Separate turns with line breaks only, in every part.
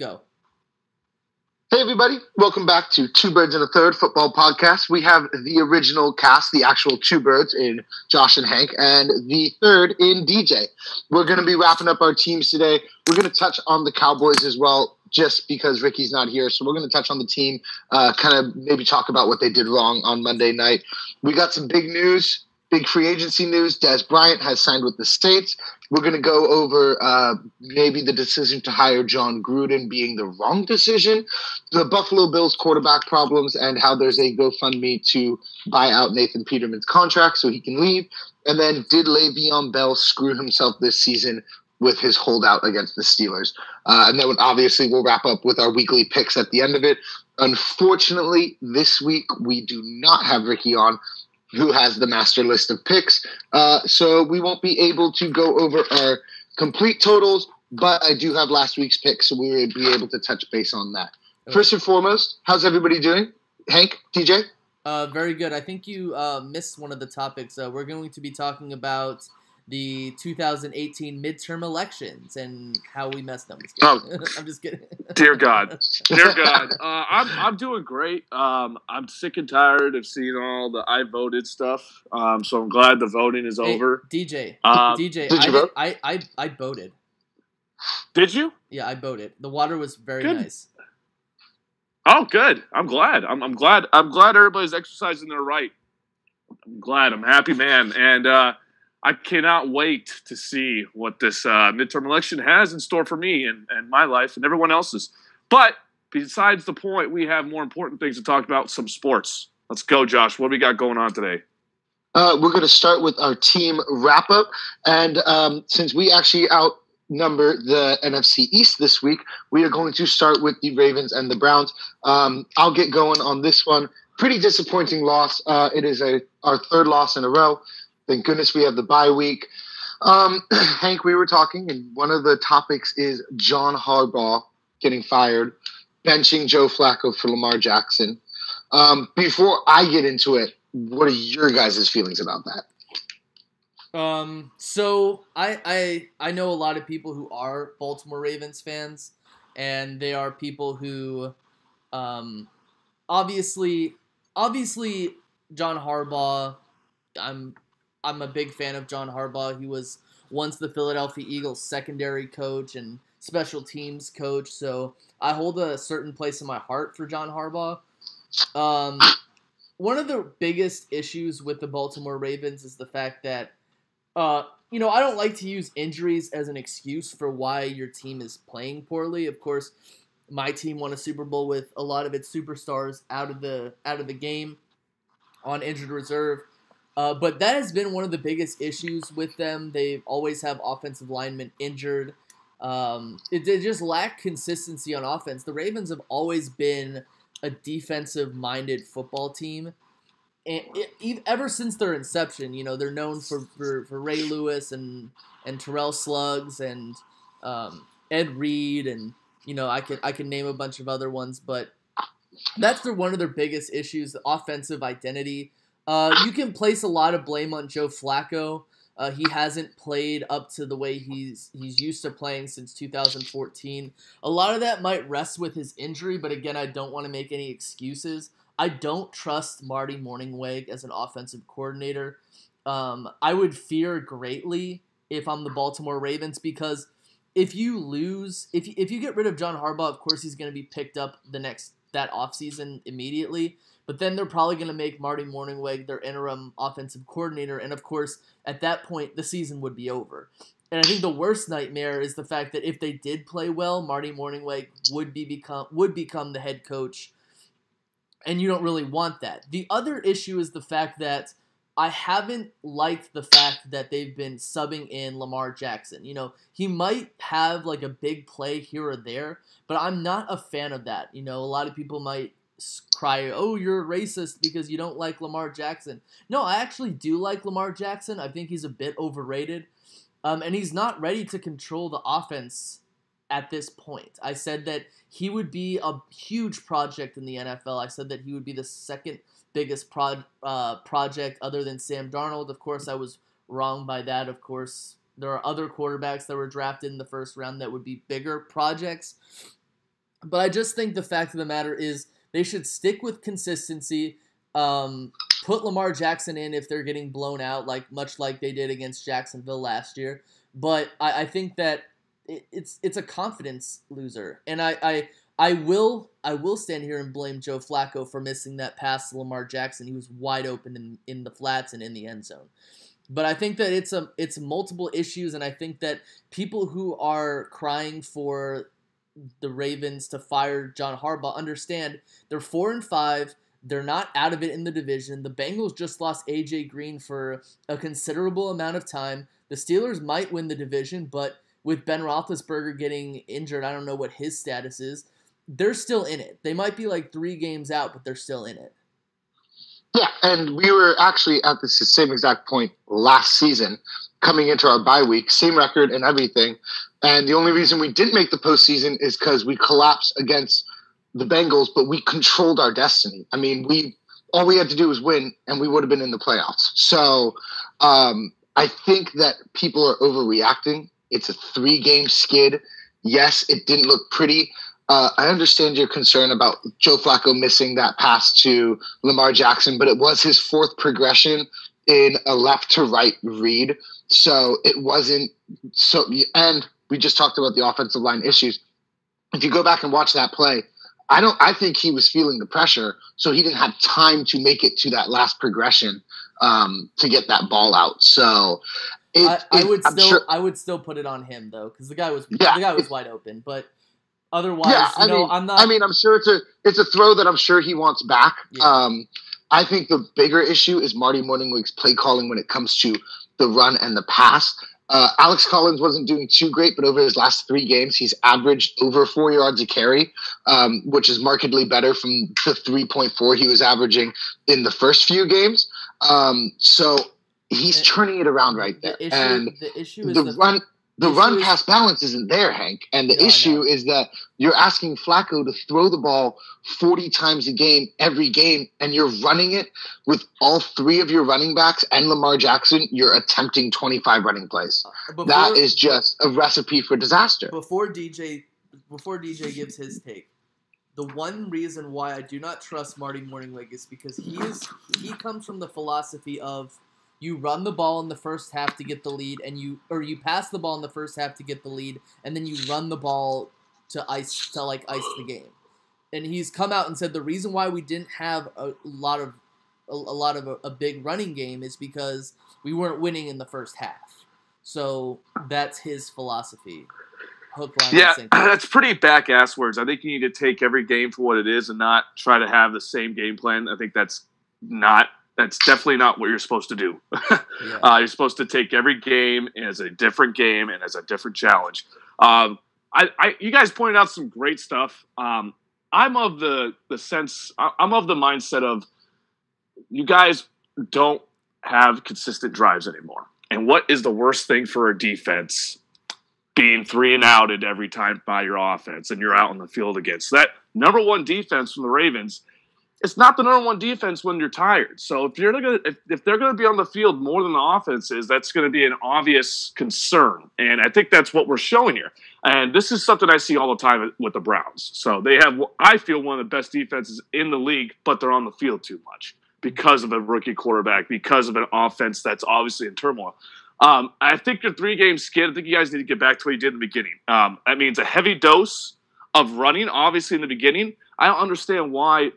go.
Hey everybody, welcome back to Two Birds and a Third Football Podcast. We have the original cast, the actual two birds in Josh and Hank, and the third in DJ. We're going to be wrapping up our teams today. We're going to touch on the Cowboys as well, just because Ricky's not here. So we're going to touch on the team, kind of maybe talk about what they did wrong on Monday night. We got some big news. Big free agency news. Bryant has signed with the States. We're going to go over maybe the decision to hire John Gruden being the wrong decision, the Buffalo Bills quarterback problems, and how there's a GoFundMe to buy out Nathan Peterman's contract so he can leave. And then did Le'Veon Bell screw himself this season with his holdout against the Steelers? And then obviously we'll wrap up with our weekly picks at the end of it. Unfortunately, this week we do not have Ricky on, who has the master list of picks. So we won't be able to go over our complete totals, but I do have last week's picks, so we will be able to touch base on that. Okay. First and foremost, how's everybody doing? Hank, TJ?
Very good. I think you missed one of the topics. We're going to be talking about the 2018 midterm elections and how we messed them. I'm just kidding.
Dear God. I'm doing great. I'm sick and tired of seeing all the I voted stuff. So I'm glad the voting is over.
DJ,
did you vote?
I voted.
Did you?
Yeah, I voted. The water was very nice.
Oh, good. I'm glad. I'm glad everybody's exercising their right. I'm glad. I'm a happy man. And I cannot wait to see what this midterm election has in store for me and my life and everyone else's. But besides the point, we have more important things to talk about, some sports. Let's go, Josh. What do we got going on today?
We're going to start with our team wrap-up. And since we actually outnumber the NFC East this week, we are going to start with the Ravens and the Browns. I'll get going on this one. Pretty disappointing loss. It is our third loss in a row. Thank goodness we have the bye week. Hank, we were talking, and one of the topics is John Harbaugh getting fired, benching Joe Flacco for Lamar Jackson. Before I get into it, what are your guys' feelings about that?
So I know a lot of people who are Baltimore Ravens fans, and they are people who, obviously John Harbaugh. I'm a big fan of John Harbaugh. He was once the Philadelphia Eagles secondary coach and special teams coach, so I hold a certain place in my heart for John Harbaugh. One of the biggest issues with the Baltimore Ravens is the fact that, I don't like to use injuries as an excuse for why your team is playing poorly. Of course, my team won a Super Bowl with a lot of its superstars out of the game on injured reserve. But that has been one of the biggest issues with them. They always have offensive linemen injured. They just lack consistency on offense. The Ravens have always been a defensive-minded football team. And ever since their inception, they're known for Ray Lewis and Terrell Suggs and Ed Reed, and I can name a bunch of other ones, but that's one of their biggest issues, the offensive identity. You can place a lot of blame on Joe Flacco. He hasn't played up to the way he's used to playing since 2014. A lot of that might rest with his injury, but again, I don't want to make any excuses. I don't trust Marty Mornhinweg as an offensive coordinator. I would fear greatly if I'm the Baltimore Ravens, because if you lose, if you get rid of John Harbaugh, of course he's going to be picked up that offseason immediately. But then they're probably going to make Marty Mornhinweg their interim offensive coordinator. And, of course, at that point, the season would be over. And I think the worst nightmare is the fact that if they did play well, Marty Mornhinweg would become the head coach. And you don't really want that. The other issue is the fact that I haven't liked the fact that they've been subbing in Lamar Jackson. He might have like a big play here or there, but I'm not a fan of that. A lot of people might cry, oh, you're racist because you don't like Lamar Jackson. No, I actually do like Lamar Jackson. I think he's a bit overrated. And he's not ready to control the offense at this point. I said that he would be a huge project in the NFL. I said that he would be the second biggest project other than Sam Darnold. Of course, I was wrong by that. Of course, there are other quarterbacks that were drafted in the first round that would be bigger projects. But I just think the fact of the matter is they should stick with consistency. Put Lamar Jackson in if they're getting blown out, much like they did against Jacksonville last year. But I think that it's a confidence loser, and I will stand here and blame Joe Flacco for missing that pass to Lamar Jackson. He was wide open in the flats and in the end zone. But I think that it's multiple issues, and I think that people who are crying for the Ravens to fire John Harbaugh understand they're 4-5. They're not out of it in the division. The Bengals just lost A.J. Green for a considerable amount of time. The Steelers might win the division, but with Ben Roethlisberger getting injured, I don't know what his status is. They're still in it. They might be 3 games out, but they're still in it.
Yeah, and we were actually at the same exact point last season, coming into our bye week, same record and everything. And the only reason we didn't make the postseason is because we collapsed against the Bengals, but we controlled our destiny. I mean, all we had to do was win, and we would have been in the playoffs. So I think that people are overreacting. It's a 3-game skid. Yes, it didn't look pretty. I understand your concern about Joe Flacco missing that pass to Lamar Jackson, but it was his 4th progression in a left-to-right read. So it wasn't so – and we just talked about the offensive line issues. If you go back and watch that play, I think he was feeling the pressure, so he didn't have time to make it to that last progression to get that ball out. So
I would still put it on him though, because the guy was wide open. But otherwise, I'm not. I mean, I'm sure
it's a throw that I'm sure he wants back.
Yeah.
I think the bigger issue is Marty Morningwig's play calling when it comes to the run and the pass. Alex Collins wasn't doing too great, but over his last 3 games, he's averaged over 4 yards a carry, which is markedly better from the 3.4 he was averaging in the first few games. So he's turning it around right there. The issue is the run-pass balance isn't there, Hank. And the issue is that you're asking Flacco to throw the ball 40 times a game, every game, and you're running it with all 3 of your running backs and Lamar Jackson. You're attempting 25 running plays. That is just a recipe for disaster.
Before DJ gives his take, the one reason why I do not trust Marty Morningwig is because he comes from the philosophy of you run the ball in the first half to get the lead, you pass the ball in the first half to get the lead, and then you run the ball to ice the game. And he's come out and said the reason why we didn't have a lot of a big running game is because we weren't winning in the first half. So that's his philosophy. Hook, line,
yeah,
and sinker.
That's pretty back-ass words. I think you need to take every game for what it is and not try to have the same game plan. I think that's definitely not what you're supposed to do.
Yeah.
You're supposed to take every game as a different game and as a different challenge. You guys pointed out some great stuff. I'm of the mindset of you guys don't have consistent drives anymore. And what is the worst thing for a defense? Being 3 and outed every time by your offense, and you're out on the field against that number 1 defense from the Ravens. It's not the number 1 defense when you're tired. So if they're going to be on the field more than the offense is, that's going to be an obvious concern. And I think that's what we're showing here. And this is something I see all the time with the Browns. So they have, I feel, one of the best defenses in the league, but they're on the field too much because of a rookie quarterback, because of an offense that's obviously in turmoil. I think your 3-game skid, I think you guys need to get back to what you did in the beginning. That means a heavy dose of running, obviously, in the beginning. I don't understand why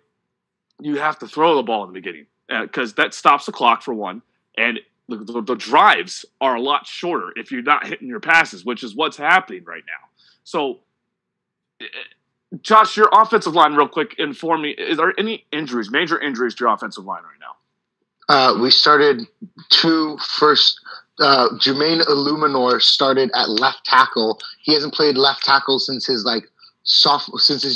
you have to throw the ball in the beginning because that stops the clock for one, and the drives are a lot shorter if you're not hitting your passes, which is what's happening right now. So, Josh, your offensive line, real quick, inform me, is there any injuries, major injuries to your offensive line right now?
We started 2 first. Jermaine Illuminor started at left tackle. He hasn't played left tackle since his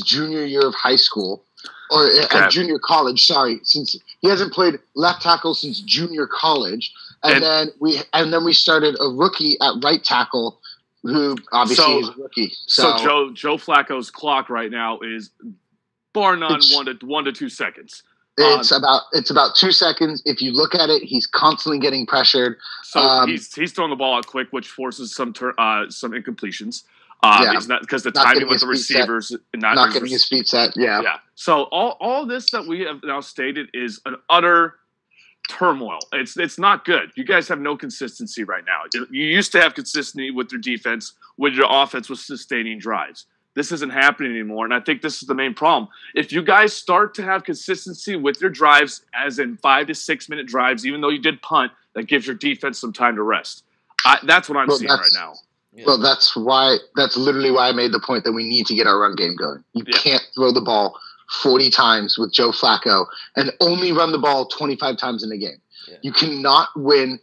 junior year of high school. Or junior college, sorry. Since he hasn't played left tackle since junior college, and then we started a rookie at right tackle, who obviously is a rookie.
So Joe Flacco's clock right now is bar none 1 to 2 seconds.
It's about 2 seconds. If you look at it, he's constantly getting pressured.
So he's throwing the ball out quick, which forces some incompletions. He's not because the timing with the receivers,
not getting his feet set. Yeah.
So all this that we have now stated is an utter turmoil. It's not good. You guys have no consistency right now. You used to have consistency with your defense when your offense was sustaining drives. This isn't happening anymore, and I think this is the main problem. If you guys start to have consistency with your drives, as in 5 to 6 minute drives, even though you did punt, that gives your defense some time to rest. That's what I'm seeing right now.
Yeah. Well, that's literally why I made the point that we need to get our run game going. You can't throw the ball 40 times with Joe Flacco and only run the ball 25 times in a game. Yeah. You cannot win,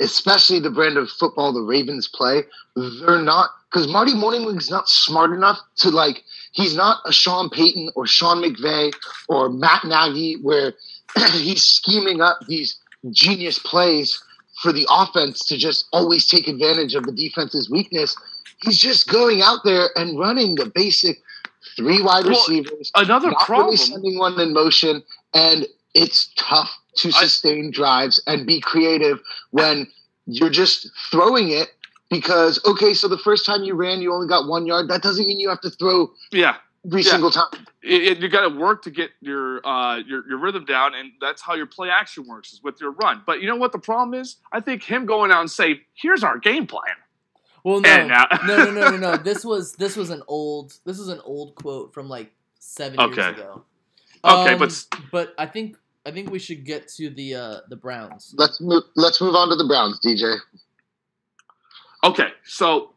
especially the brand of football the Ravens play. They're not, because Marty Morningweg's not smart enough to he's not a Sean Payton or Sean McVay or Matt Nagy where he's scheming up these genius plays for the offense to just always take advantage of the defense's weakness. He's just going out there and running the basic 3 wide receivers.
Another
not
problem.
Really sending one in motion, and it's tough to sustain drives and be creative when you're just throwing it because, okay, so the first time you ran, you only got 1 yard. That doesn't mean you have to throw every single time.
You got to work to get your rhythm down, and that's how your play action works is with your run. But you know what the problem is? I think him going out and say, "Here's our game plan."
Well, no. This was an old quote from 7 years ago.
Okay,
but
I think we should get to the Browns.
Let's move on to the Browns, DJ.
Okay, so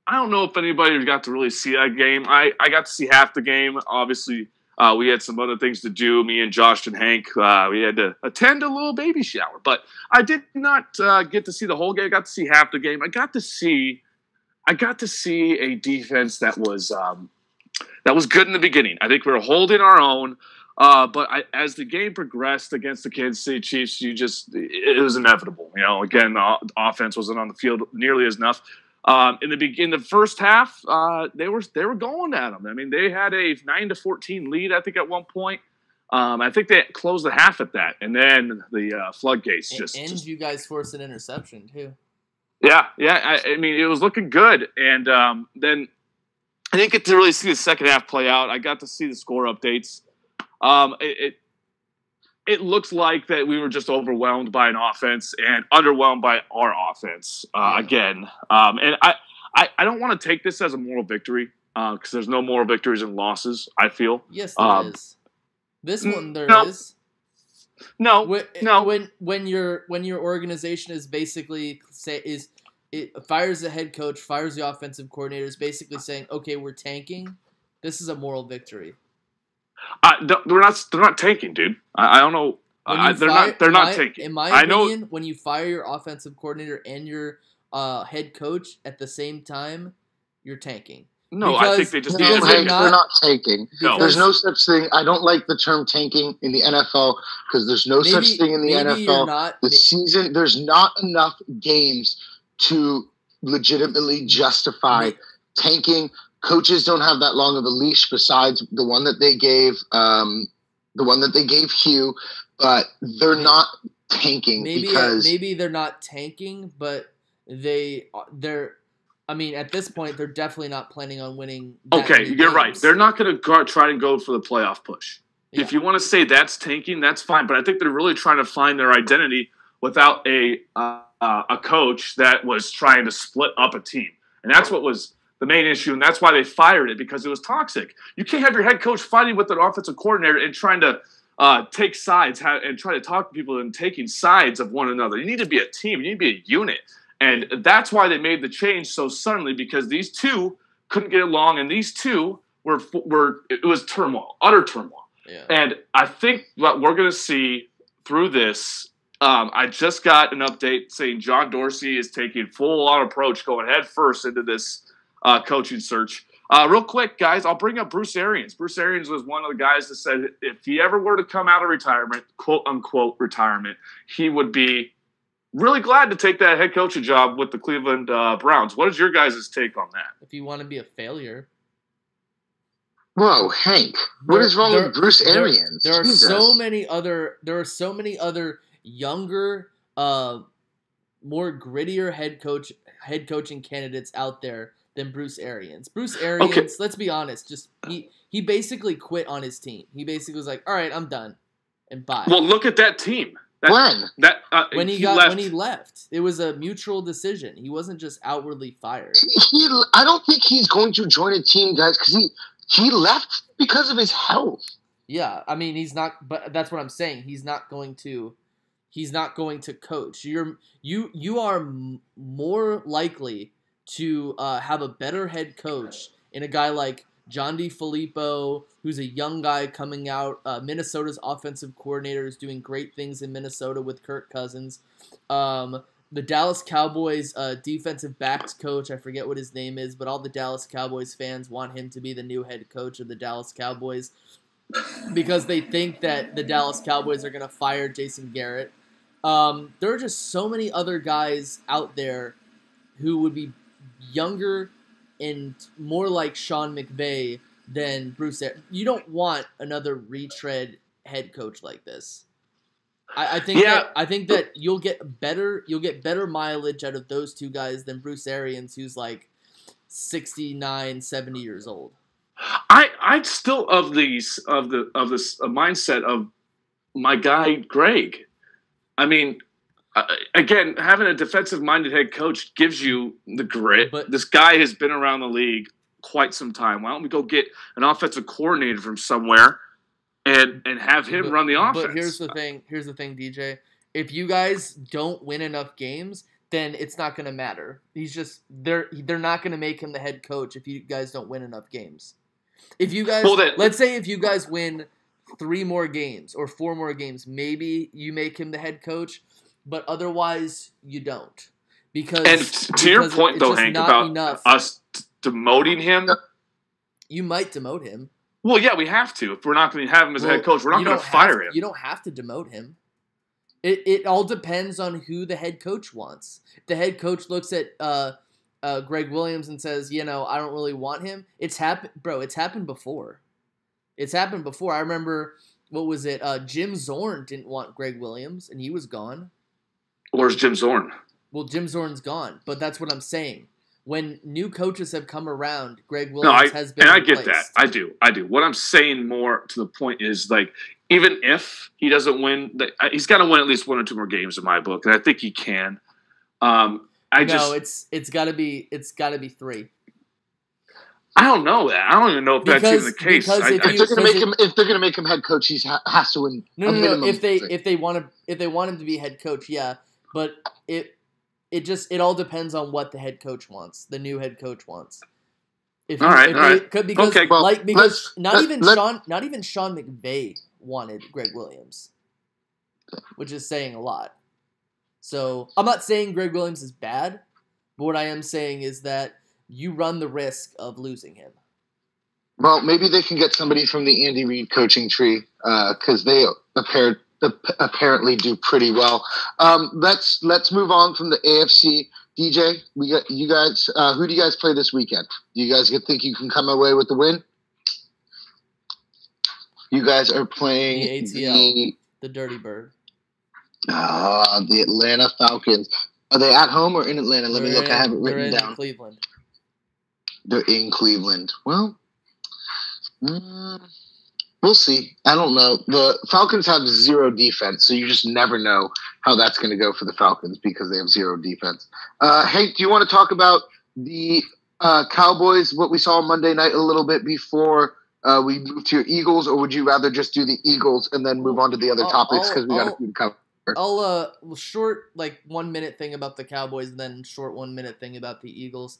I don't know if anybody got to really see that game. I got to see half the game. Obviously, we had some other things to do. Me and Josh and Hank, we had to attend a little baby shower. But I did not get to see the whole game. I got to see half the game. I got to see a defense that was good in the beginning. I think we were holding our own. But as the game progressed against the Kansas City Chiefs, it was inevitable. Again, the offense wasn't on the field nearly as enough. In the first half, they were going at them. I mean, they had a 9-14 lead, I think, at one point. I think they closed the half at that, and then the floodgates just.
You guys forced an interception too.
Yeah. I mean, it was looking good, and then I didn't get to really see the second half play out. I got to see the score updates. It looks like that we were just overwhelmed by an offense and underwhelmed by our offense again. And I don't want to take this as a moral victory because there's no moral victories and losses, I feel.
Yes, there is. This one there is.
No.
When your organization is basically it fires the head coach, fires the offensive coordinator, is basically saying, okay, we're tanking. This is a moral victory.
They're not tanking, dude. I don't know. They're not tanking.
In my opinion, when you fire your offensive coordinator and your head coach at the same time, you're tanking.
No, I think they just need to
they're not tanking. No. There's no such thing. I don't like the term tanking in the NFL because there's no such thing in the NFL. There's not enough games to legitimately justify tanking. Coaches don't have that long of a leash besides the one that they gave Hugh, but they're not tanking
maybe they're not tanking, but they're. I mean, at this point, they're definitely not planning on winning.
Okay, you're right. They're not going to try and go for the playoff push. Yeah. If you want to say that's tanking, that's fine. But I think they're really trying to find their identity without a coach that was trying to split up a team, and that's what was the main issue, and that's why they fired it, because it was toxic. You can't have your head coach fighting with an offensive coordinator and trying to take sides and try to talk to people and taking sides of one another. You need to be a team. You need to be a unit. And that's why they made the change so suddenly, because these two couldn't get along, and these two it was turmoil, utter turmoil. Yeah. And I think what we're going to see through this, I just got an update saying John Dorsey is taking full-on approach, going head first into this coaching search. Real quick, guys, I'll bring up Bruce Arians. Bruce Arians was one of the guys that said if he ever were to come out of retirement, quote-unquote retirement, he would be really glad to take that head coaching job with the Cleveland Browns. What is your guys' take on that?
If you want to be a failure.
Whoa, Hank, what is wrong with Bruce Arians?
There are so many other younger, more grittier head coaching candidates out there than Bruce Arians. Bruce Arians, let's be honest, just he basically quit on his team. He basically was like, all right, I'm done, and bye.
Well, look at that team.
When he left, it was a mutual decision. He wasn't just outwardly fired.
I don't think he's going to join a team, guys, because he left because of his health.
Yeah, I mean he's not. But that's what I'm saying. He's not going to coach. You are more likely to have a better head coach in a guy like John DeFilippo, who's a young guy coming out. Minnesota's offensive coordinator is doing great things in Minnesota with Kirk Cousins. The Dallas Cowboys defensive backs coach, I forget what his name is, but all the Dallas Cowboys fans want him to be the new head coach of the Dallas Cowboys because they think that the Dallas Cowboys are going to fire Jason Garrett. There are just so many other guys out there who would be younger and more like Sean McVay than Bruce Arians. You don't want another retread head coach like this. I think that you'll get better mileage out of those two guys than Bruce Arians, who's like 69, 70 years old.
I still of this mindset of my guy Greg. I mean, again, having a defensive-minded head coach gives you the grit. But this guy has been around the league quite some time. Why don't we go get an offensive coordinator from somewhere and have him run the offense?
But here's the thing, DJ. If you guys don't win enough games, then it's not going to matter. They're not going to make him the head coach if you guys don't win enough games. If you guys, let's say if you guys win 3 more games or 4 more games, maybe you make him the head coach. But otherwise, you don't. Because
to your point, though, Hank, about us demoting him.
You might demote him.
Well, yeah, we have to. If we're not going to have him as a head coach, we're not going to fire him.
You don't have to demote him. It all depends on who the head coach wants. If the head coach looks at Greg Williams and says, I don't really want him. It's happened, bro. It's happened before. I remember, what was it? Jim Zorn didn't want Greg Williams, and he was gone.
Where's Jim Zorn?
Well, Jim Zorn's gone, but that's what I'm saying. When new coaches have come around, Greg Williams has been replaced.
I get that. I do. What I'm saying more to the point is, like, even if he doesn't win, he's got to win at least 1 or 2 more games in my book, and I think he can.
It's got to be 3.
I don't know that. I don't even know if that's even the case.
If they're gonna make him head coach, he has to win.
No. If they want him to be head coach, yeah. But it all depends on what the head coach wants. The new head coach wants. Not even Sean McVay wanted Greg Williams, which is saying a lot. So I'm not saying Greg Williams is bad, but what I am saying is that you run the risk of losing him.
Well, maybe they can get somebody from the Andy Reid coaching tree because they apparently do pretty well. Let's move on from the AFC. DJ, we got you guys. Who do you guys play this weekend? Do you guys think you can come away with the win? You guys are playing
the ATL, the Dirty Bird.
The Atlanta Falcons. Are they at home or in Atlanta? Let me look. I have it written down.
Cleveland.
They're in Cleveland. Well, we'll see. I don't know. The Falcons have 0 defense, so you just never know how that's going to go for the Falcons because they have 0 defense. Hank, do you want to talk about the Cowboys, what we saw Monday night a little bit before we move to your Eagles, or would you rather just do the Eagles and then move on to the other topics because we got a few to cover?
I'll short 1 minute thing about the Cowboys and then short 1 minute thing about the Eagles.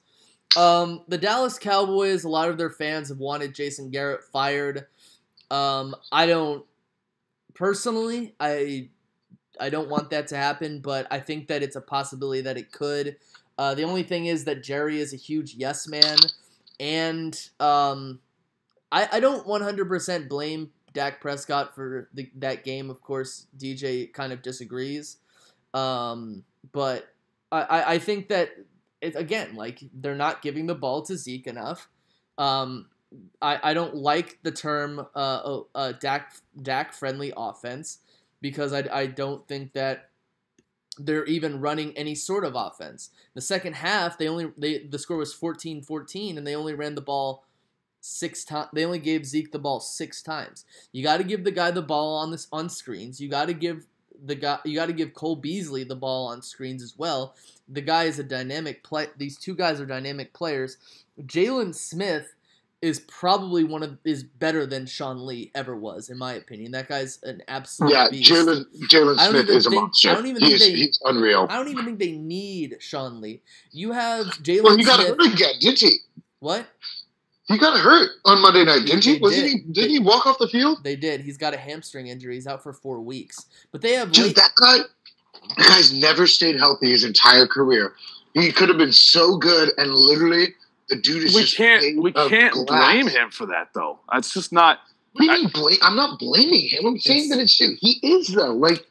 The Dallas Cowboys, a lot of their fans have wanted Jason Garrett fired. I don't personally, I don't want that to happen, but I think that it's a possibility that it could. The only thing is that Jerry is a huge yes man, and I don't 100% blame Dak Prescott for that game. Of course, DJ kind of disagrees, but I think that again, they're not giving the ball to Zeke enough. I don't like the term Dak friendly offense because I don't think that they're even running any sort of offense. The second half, the score was 14-14, and they only ran the ball 6 times. They only gave Zeke the ball 6 times. You got to give the guy the ball on screens. You got to give Cole Beasley the ball on screens as well. The guy is a dynamic play. These two guys are dynamic players. Jalen Smith is probably is better than Sean Lee ever was, in my opinion. That guy's an absolute beast.
Jalen Smith is a monster. He's unreal.
I don't even think they need Sean Lee. You have Jalen Smith.
Well, he got hurt again, didn't he?
What?
He got hurt on Monday night, didn't he? Didn't he walk off the field?
They did. He's got a hamstring injury. He's out for 4 weeks. But they have
that guy's never stayed healthy his entire career. He could have been so good, and literally the dude is
we can't blame him for that, though. It's just not.
What do you mean blame? I'm not blaming him. I'm saying that he is though. Like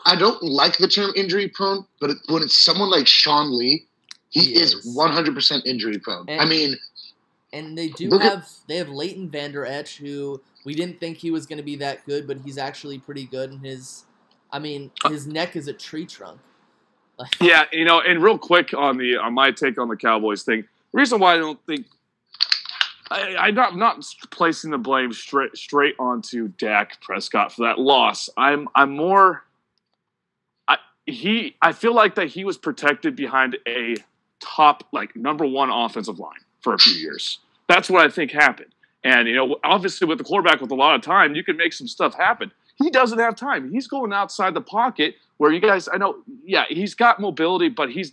I don't like the term injury prone, but when it's someone like Sean Lee, he is 100% injury prone.
And they have Leighton Vander Esch, who we didn't think he was going to be that good, but he's actually pretty good. And his neck is a tree trunk.
Yeah, and real quick on my take on the Cowboys thing, the reason why I don't think I'm not placing the blame straight onto Dak Prescott for that loss. I feel like that he was protected behind a top number 1 offensive line for a few years. That's what I think happened. And obviously with the quarterback with a lot of time, you can make some stuff happen. He doesn't have time. He's going outside the pocket where you guys, I know, yeah, he's got mobility, but he's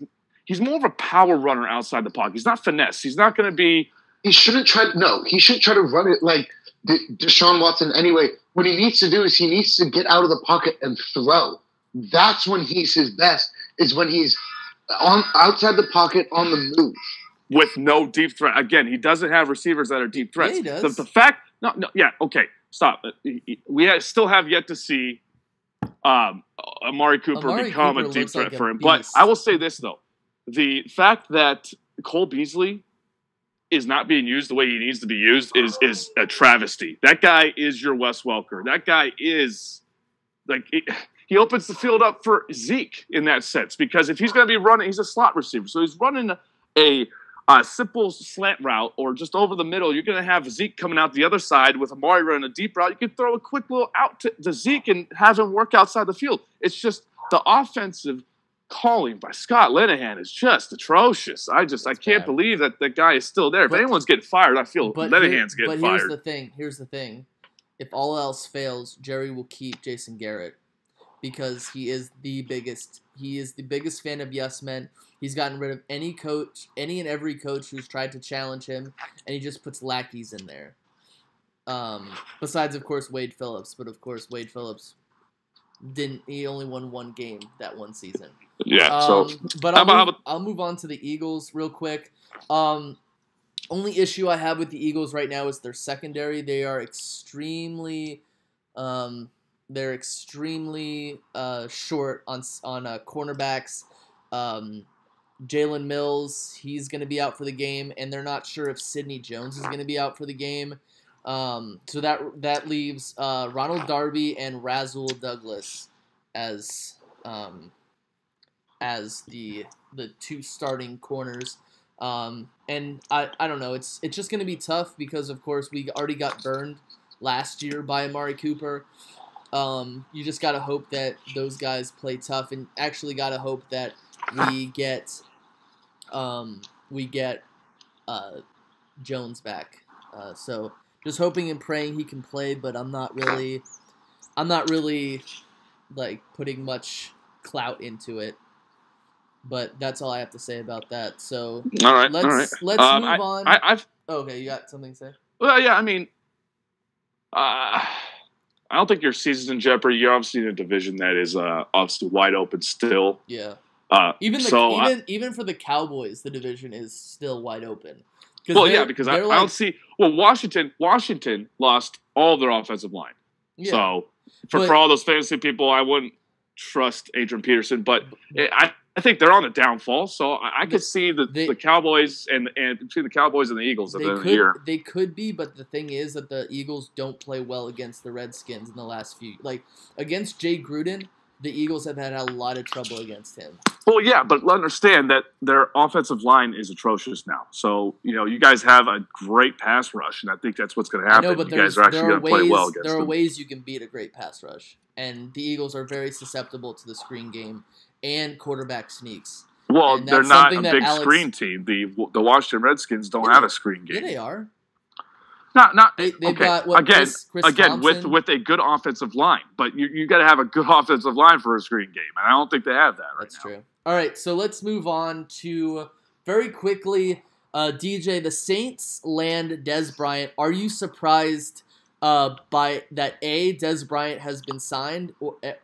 more of a power runner outside the pocket. He's not finesse. He's not going to be.
He shouldn't try to run it like Deshaun Watson anyway. What he needs to do is he needs to get out of the pocket and throw. That's when he's his best, is when he's outside the pocket on the move.
With no deep threat. Again, he doesn't have receivers that are deep threats.
Yeah, he does.
The fact, okay, stop. We still have yet to see Amari Cooper become a deep threat for him. But I will say this, though. The fact that Cole Beasley is not being used the way he needs to be used is a travesty. That guy is your Wes Welker. That guy is, he opens the field up for Zeke in that sense. Because if he's going to be running, he's a slot receiver. So he's running a simple slant route or just over the middle. You're going to have Zeke coming out the other side with Amari running a deep route. You can throw a quick little out to Zeke and have him work outside the field. It's just the offensive calling by Scott Linehan is just atrocious. I can't believe that the guy is still there. If anyone's getting fired, I feel Linehan's getting fired.
Here's the thing. If all else fails, Jerry will keep Jason Garrett because he is the biggest fan of yes men. He's gotten rid of any and every coach who's tried to challenge him, and he just puts lackeys in there. Besides, of course, Wade Phillips. But, of course, Wade Phillips he only won 1 game that one season.
Yeah,
But I'll move on to the Eagles real quick. Only issue I have with the Eagles right now is their secondary. They are extremely short on cornerbacks. Jalen Mills, he's going to be out for the game, and they're not sure if Sidney Jones is going to be out for the game. So that leaves Ronald Darby and Rasul Douglas as the 2 starting corners. And I don't know. It's just going to be tough because, of course, we already got burned last year by Amari Cooper. You just got to hope that those guys play tough, and actually got to hope that we get Jones back. So just hoping and praying he can play, but I'm not really putting much clout into it. But that's all I have to say about that. So let's move on. Okay, you got something to say?
Well, yeah, I don't think your season's in jeopardy. You're obviously in a division that is obviously wide open still.
Yeah. Even for the Cowboys, the division is still wide open.
Because I don't see. Well, Washington lost all their offensive line. Yeah. So for all those fantasy people, I wouldn't trust Adrian Peterson, but I think they're on the downfall. So I could see the Cowboys and between the Cowboys and the Eagles at the end of the year.
They could be, but the thing is that the Eagles don't play well against the Redskins in the last few. Against Jay Gruden, the Eagles have had a lot of trouble against him.
Well, yeah, but understand that their offensive line is atrocious now. So, you guys have a great pass rush, and I think that's what's going to happen.
I know, but
you guys are actually going to play well against
them. There are
them.
ways you can beat a great pass rush, and the Eagles are very susceptible to the screen game and quarterback sneaks.
Well, they're not a big screen team. The Washington Redskins don't have a screen game.
Yeah, they are.
They've
okay.
Got Chris
Thompson.
with a good offensive line, but you got to have a good offensive line for a screen game, and I don't think they have that right now.
That's true. All right, so let's move on to very quickly, DJ. The Saints land Dez Bryant. Are you surprised by that? A, Dez Bryant has been signed,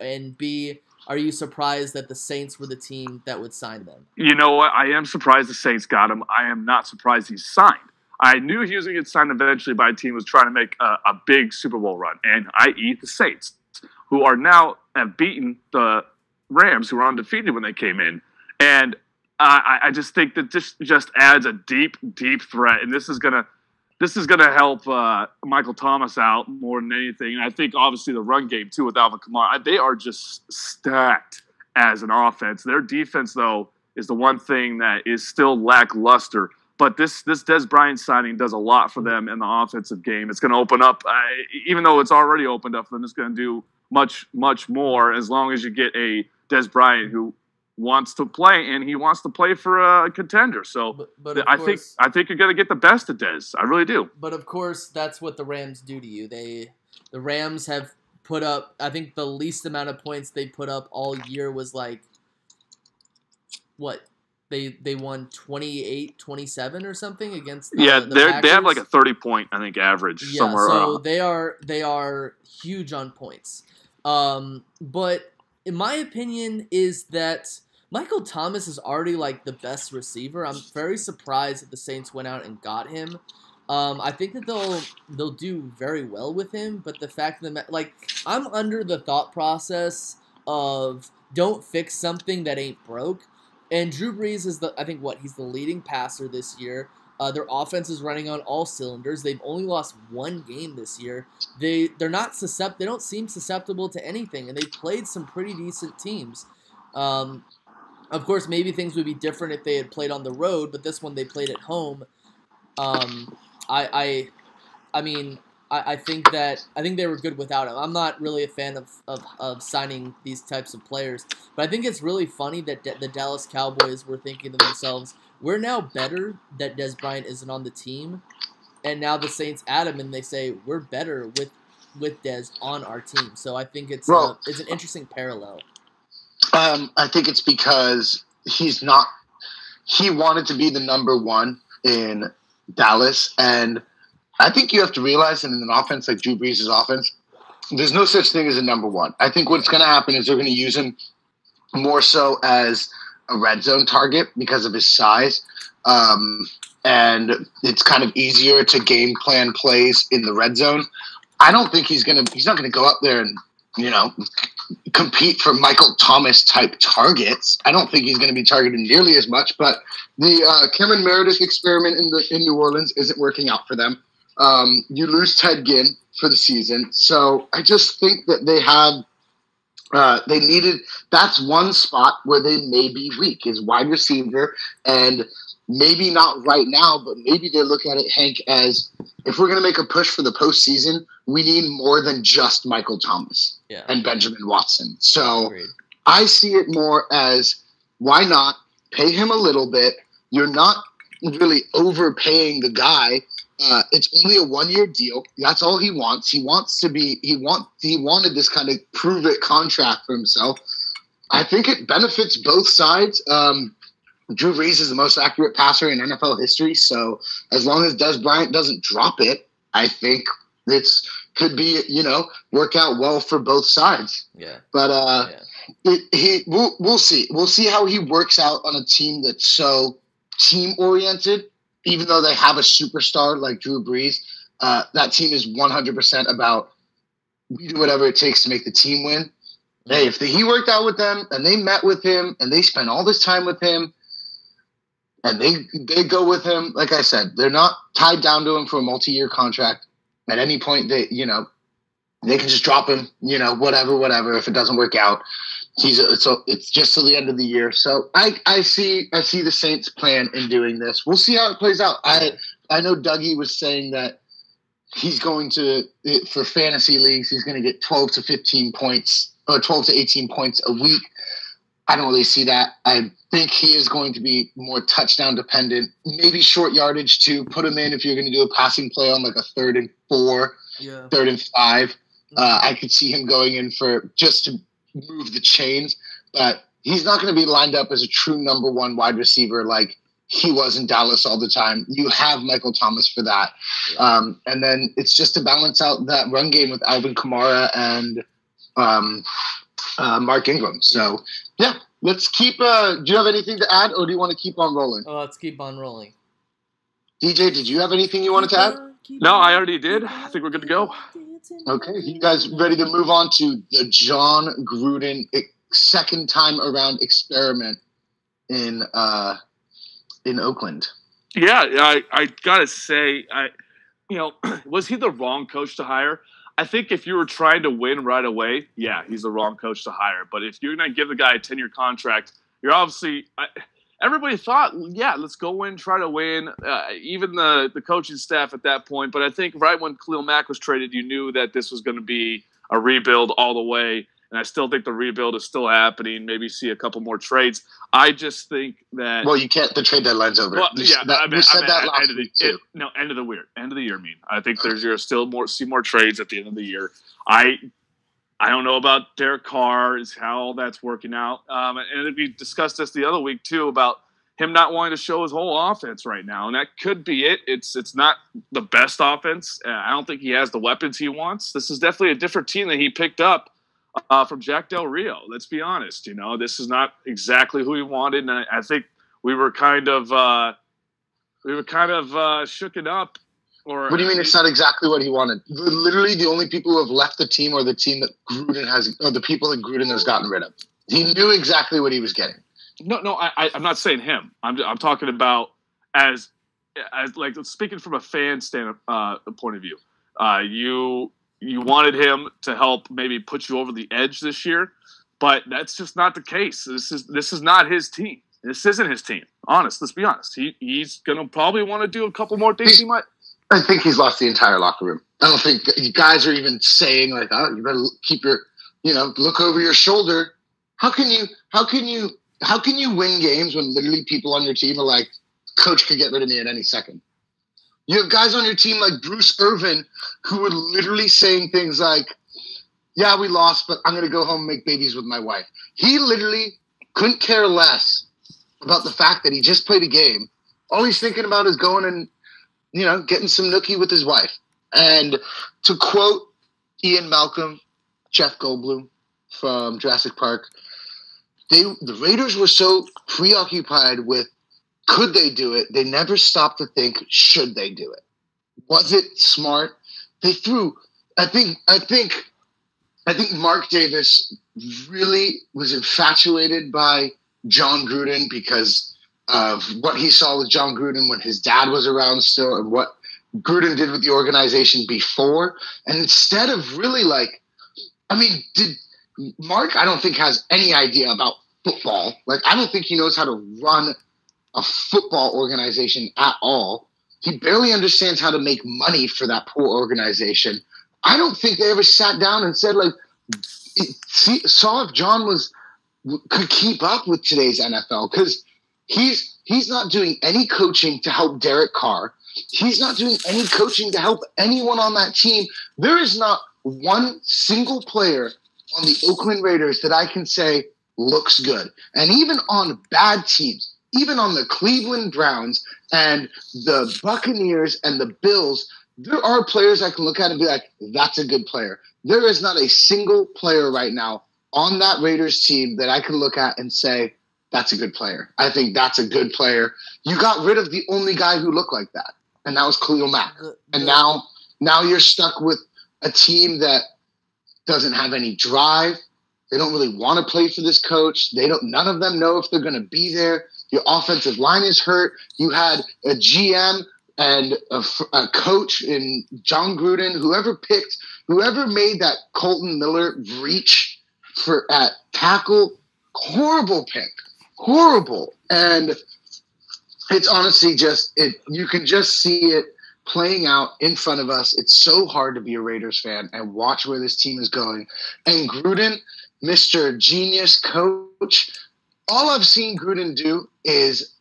and B, are you surprised that the Saints were the team that would sign them?
You know what? I am surprised the Saints got him. I am not surprised he's signed. I knew he was going to get signed eventually by a team who was trying to make a big Super Bowl run, and i.e. the Saints, who are now have beaten the Rams, who were undefeated when they came in. And I just think that this just adds a deep, deep threat, and this is gonna help Michael Thomas out more than anything. And I think obviously the run game too with Alvin Kamara, they are just stacked as an offense. Their defense though is the one thing that is still lackluster. But this Dez Bryant signing does a lot for them in the offensive game. It's going to open up, even though it's already opened up for them, it's going to do much, much more as long as you get a Dez Bryant who wants to play, and he wants to play for a contender. So
but
I think you're going to get the best of Dez. I really do.
But of course, that's what the Rams do to you. The Rams have put up, I think the least amount of points they put up all year was like, what? They won 28-27 or something against the Packers.
They have like a 30-point, I think, average somewhere around.
So they are huge on points. But in my opinion is that Michael Thomas is already like the best receiver. I'm very surprised that the Saints went out and got him. I think that they'll do very well with him, but the fact that I'm under the thought process of don't fix something that ain't broke. And Drew Brees is he's the leading passer this year. Their offense is running on all cylinders. They've only lost one game this year. They don't seem susceptible to anything, and they played some pretty decent teams. Of course, maybe things would be different if they had played on the road, but this one they played at home. I think they were good without him. I'm not really a fan of signing these types of players, but I think it's really funny that the Dallas Cowboys were thinking to themselves, we're now better that Dez Bryant isn't on the team, and now the Saints add him and they say we're better with Dez on our team. So I think it's an interesting parallel.
I think it's because he wanted to be the number one in Dallas, and I think you have to realize that in an offense like Drew Brees' offense, there's no such thing as a number one. I think what's going to happen is they're going to use him more so as a red zone target because of his size. And it's kind of easier to game plan plays in the red zone. I don't think he's not going to go up there and, compete for Michael Thomas type targets. I don't think he's going to be targeted nearly as much, but the Cameron Meredith experiment in New Orleans isn't working out for them. You lose Ted Ginn for the season. So I just think that that's one spot where they may be weak is wide receiver, and maybe not right now, but maybe they look at it, Hank, as if we're going to make a push for the postseason, we need more than just Michael Thomas and Benjamin Watson. So I see it more as why not pay him a little bit? You're not really overpaying the guy. It's only a 1-year deal. That's all he wants. He wanted this kind of prove it contract for himself. I think it benefits both sides. Drew Brees is the most accurate passer in NFL history. So as long as Dez Bryant doesn't drop it, I think could be, work out well for both sides.
Yeah.
But we'll see. We'll see how he works out on a team that's so team oriented. Even though they have a superstar like Drew Brees, that team is 100% about we do whatever it takes to make the team win. Hey, if he worked out with them and they met with him and they spent all this time with him and they go with him, like I said, they're not tied down to him for a multi-year contract. At any point, they can just drop him, whatever, if it doesn't work out. It's just till the end of the year. So I see the Saints' plan in doing this. We'll see how it plays out. I know Dougie was saying that he's going to, for fantasy leagues, he's going to get 12 to 15 points or 12 to 18 points a week. I don't really see that. I think he is going to be more touchdown dependent, maybe short yardage too. Put him in if you're going to do a passing play on like a 3rd and 4, 3rd and 5. I could see him going in for just to move the chains, but he's not going to be lined up as a true number 1 wide receiver like he was in Dallas all the time. You have Michael Thomas for that. And then it's just to balance out that run game with Alvin Kamara and Mark Ingram. So, yeah, let's keep do you have anything to add, or do you want to keep on rolling?
Oh, let's keep on rolling.
DJ, did you have anything you wanted to add?
No, I already did. I think we're good to go.
Okay, you guys ready to move on to the John Gruden second time around experiment in Oakland?
Yeah, I gotta say, was he the wrong coach to hire? I think if you were trying to win right away, yeah, he's the wrong coach to hire. But if you're going to give the guy a 10-year contract, you're obviously everybody thought, yeah, let's go in, try to win. Even the coaching staff at that point. But I think right when Khalil Mack was traded, you knew that this was going to be a rebuild all the way. And I still think the rebuild is still happening. Maybe see a couple more trades. I just think that.
Well, you can't. The trade deadline's over.
Well,
you said that last week too.
End of the year. End of the year. I mean, I think there's still more trades at the end of the year. I don't know about Derek Carr, is how all that's working out. And we discussed this the other week too about him not wanting to show his whole offense right now, and that could be it. It's not the best offense. I don't think he has the weapons he wants. This is definitely a different team that he picked up from Jack Del Rio. Let's be honest. This is not exactly who he wanted, and I think we were kind of shooken up. Or
what do you mean it's not exactly what he wanted? Literally, the only people who have left the team are the team that Gruden has, or the people that Gruden has gotten rid of. He knew exactly what he was getting.
No, I'm not saying him. I'm talking about as like speaking from a fan point of view. You wanted him to help maybe put you over the edge this year, but that's just not the case. This is not his team. This isn't his team. Let's be honest. He's gonna probably want to do a couple more things.
I think he's lost the entire locker room. I don't think you guys are even saying like, "Oh, you better keep your, look over your shoulder." How can you win games when literally people on your team are like, "Coach could get rid of me at any second"? You have guys on your team like Bruce Irvin who were literally saying things like, "Yeah, we lost, but I'm going to go home and make babies with my wife." He literally couldn't care less about the fact that he just played a game. All he's thinking about is going and, getting some nookie with his wife. And to quote Ian Malcolm, Jeff Goldblum from Jurassic Park, the Raiders were so preoccupied with could they do it, they never stopped to think, should they do it? Was it smart? They threw. I think Mark Davis really was infatuated by John Gruden because of what he saw with John Gruden when his dad was around still and what Gruden did with the organization before. And instead of really Mark, I don't think, has any idea about football. Like, I don't think he knows how to run a football organization at all. He barely understands how to make money for that poor organization. I don't think they ever sat down and said, saw if John could keep up with today's NFL, because he's not doing any coaching to help Derek Carr. He's not doing any coaching to help anyone on that team. There is not one single player on the Oakland Raiders that I can say looks good. And even on bad teams, even on the Cleveland Browns and the Buccaneers and the Bills, there are players I can look at and be like, that's a good player. There is not a single player right now on that Raiders team that I can look at and say, that's a good player. I think that's a good player. You got rid of the only guy who looked like that, and that was Khalil Mack. And now you're stuck with a team that doesn't have any drive. They don't really want to play for this coach. None of them know if they're going to be there. Your offensive line is hurt. You had a GM and a coach in John Gruden, whoever made that Colton Miller reach for at tackle. Horrible pick. Horrible. And it's honestly you can just see it playing out in front of us. It's so hard to be a Raiders fan and watch where this team is going. And Gruden, Mr. Genius Coach, all I've seen Gruden do is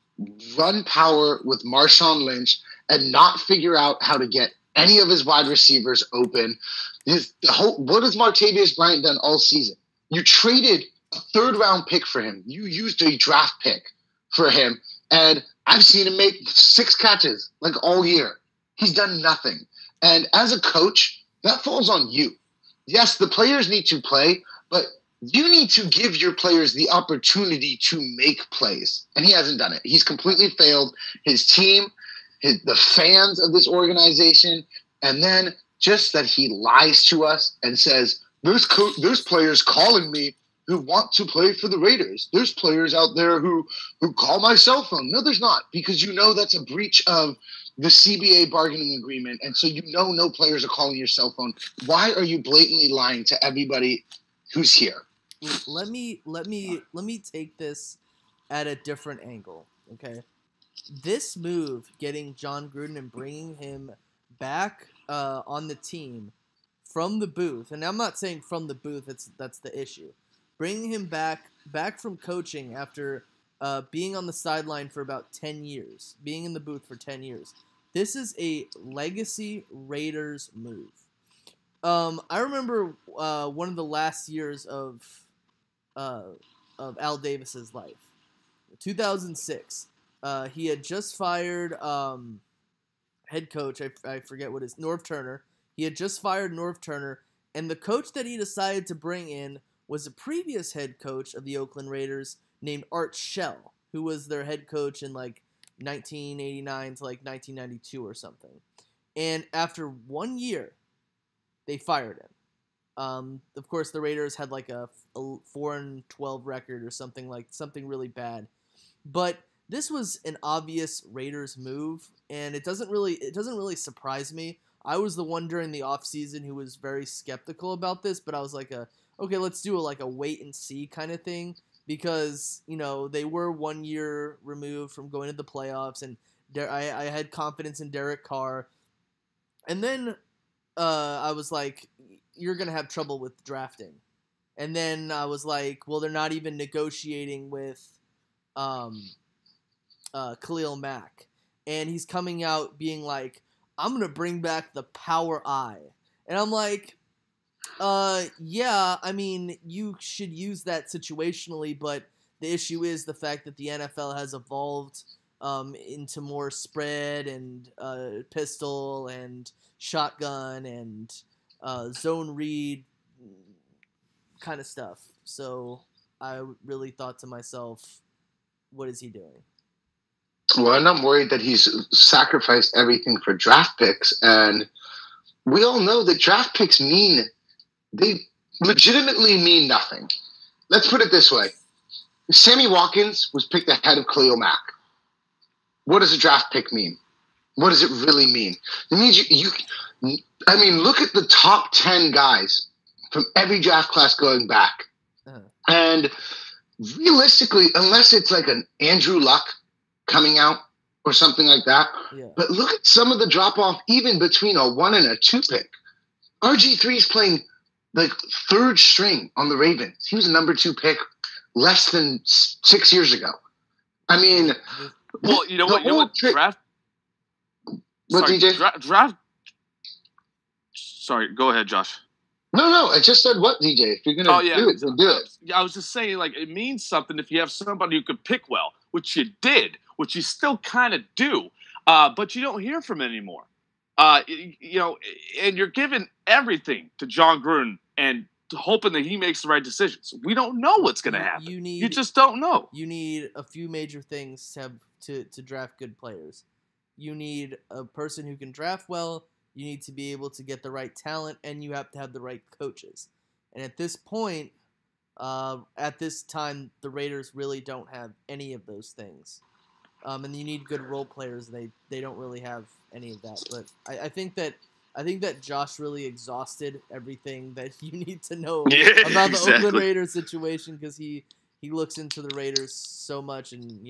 run power with Marshawn Lynch and not figure out how to get any of his wide receivers open. What has Martavius Bryant done all season? You traded a third-round pick for him. You used a draft pick for him, and I've seen him make 6 catches like all year. He's done nothing. And as a coach, that falls on you. Yes, the players need to play, but you need to give your players the opportunity to make plays. And he hasn't done it. He's completely failed his team, the fans of this organization, and then just that he lies to us and says, there's players calling me who want to play for the Raiders. There's players out there who call my cell phone. No, there's not, because that's a breach of the CBA bargaining agreement, and so no players are calling your cell phone. Why are you blatantly lying to everybody who's here?
Let me take this at a different angle, okay? This move, getting John Gruden and bringing him back on the team from the booth, and I'm not saying from the booth, that's the issue. Bringing him back from coaching after being on the sideline for about 10 years, being in the booth for 10 years. This is a legacy Raiders move. I remember one of the last years of Al Davis's life, 2006. He had just fired head coach. I forget what his Norv Turner. He had just fired Norv Turner, and the coach that he decided to bring in was a previous head coach of the Oakland Raiders named Art Shell, who was their head coach in like 1989 to like 1992 or something. And after 1 year, they fired him. Of course, the Raiders had like a 4-12 record or something really bad. But this was an obvious Raiders move, and it doesn't really surprise me. I was the one during the offseason who was very skeptical about this, but I was like, okay, let's do a wait and see kind of thing, because they were 1 year removed from going to the playoffs, and I had confidence in Derek Carr. And then I was like, you're going to have trouble with drafting. And then I was like, well, they're not even negotiating with Khalil Mack. And he's coming out being like, I'm going to bring back the power eye. And I'm like, yeah, I mean, you should use that situationally, but the issue is the fact that the NFL has evolved into more spread and pistol and shotgun and zone read kind of stuff. So I really thought to myself, what is he doing?
Well, and I'm worried that he's sacrificed everything for draft picks, and we all know that draft picks they legitimately mean nothing. Let's put it this way. Sammy Watkins was picked ahead of Khalil Mack. What does a draft pick mean? What does it really mean? It means look at the top 10 guys from every draft class going back. Uh-huh. And realistically, unless it's like an Andrew Luck coming out or something like that, yeah. But look at some of the drop-off even between a 1 and a 2 pick. RG3 is playing like third string on the Ravens. He was a number 2 pick less than 6 years ago. I mean,
well, draft.
What,
sorry,
DJ?
Draft. Sorry, go ahead, Josh.
No, I just said what, DJ? If you're gonna do it, then do it.
Yeah, I was just saying, like, it means something if you have somebody who could pick well, which you did, which you still kind of do, but you don't hear from anymore. And you're giving everything to John Gruden and hoping that he makes the right decisions. We don't know what's going to happen. You just don't know.
You need a few major things to draft good players. You need a person who can draft well. You need to be able to get the right talent, and you have to have the right coaches. And at this point, at this time, the Raiders really don't have any of those things. And you need good role players. They don't really have any of that. But I think that I think that Josh really exhausted everything that you need to know
Yeah,
about the Oakland Raiders situation because he looks into the Raiders so much, and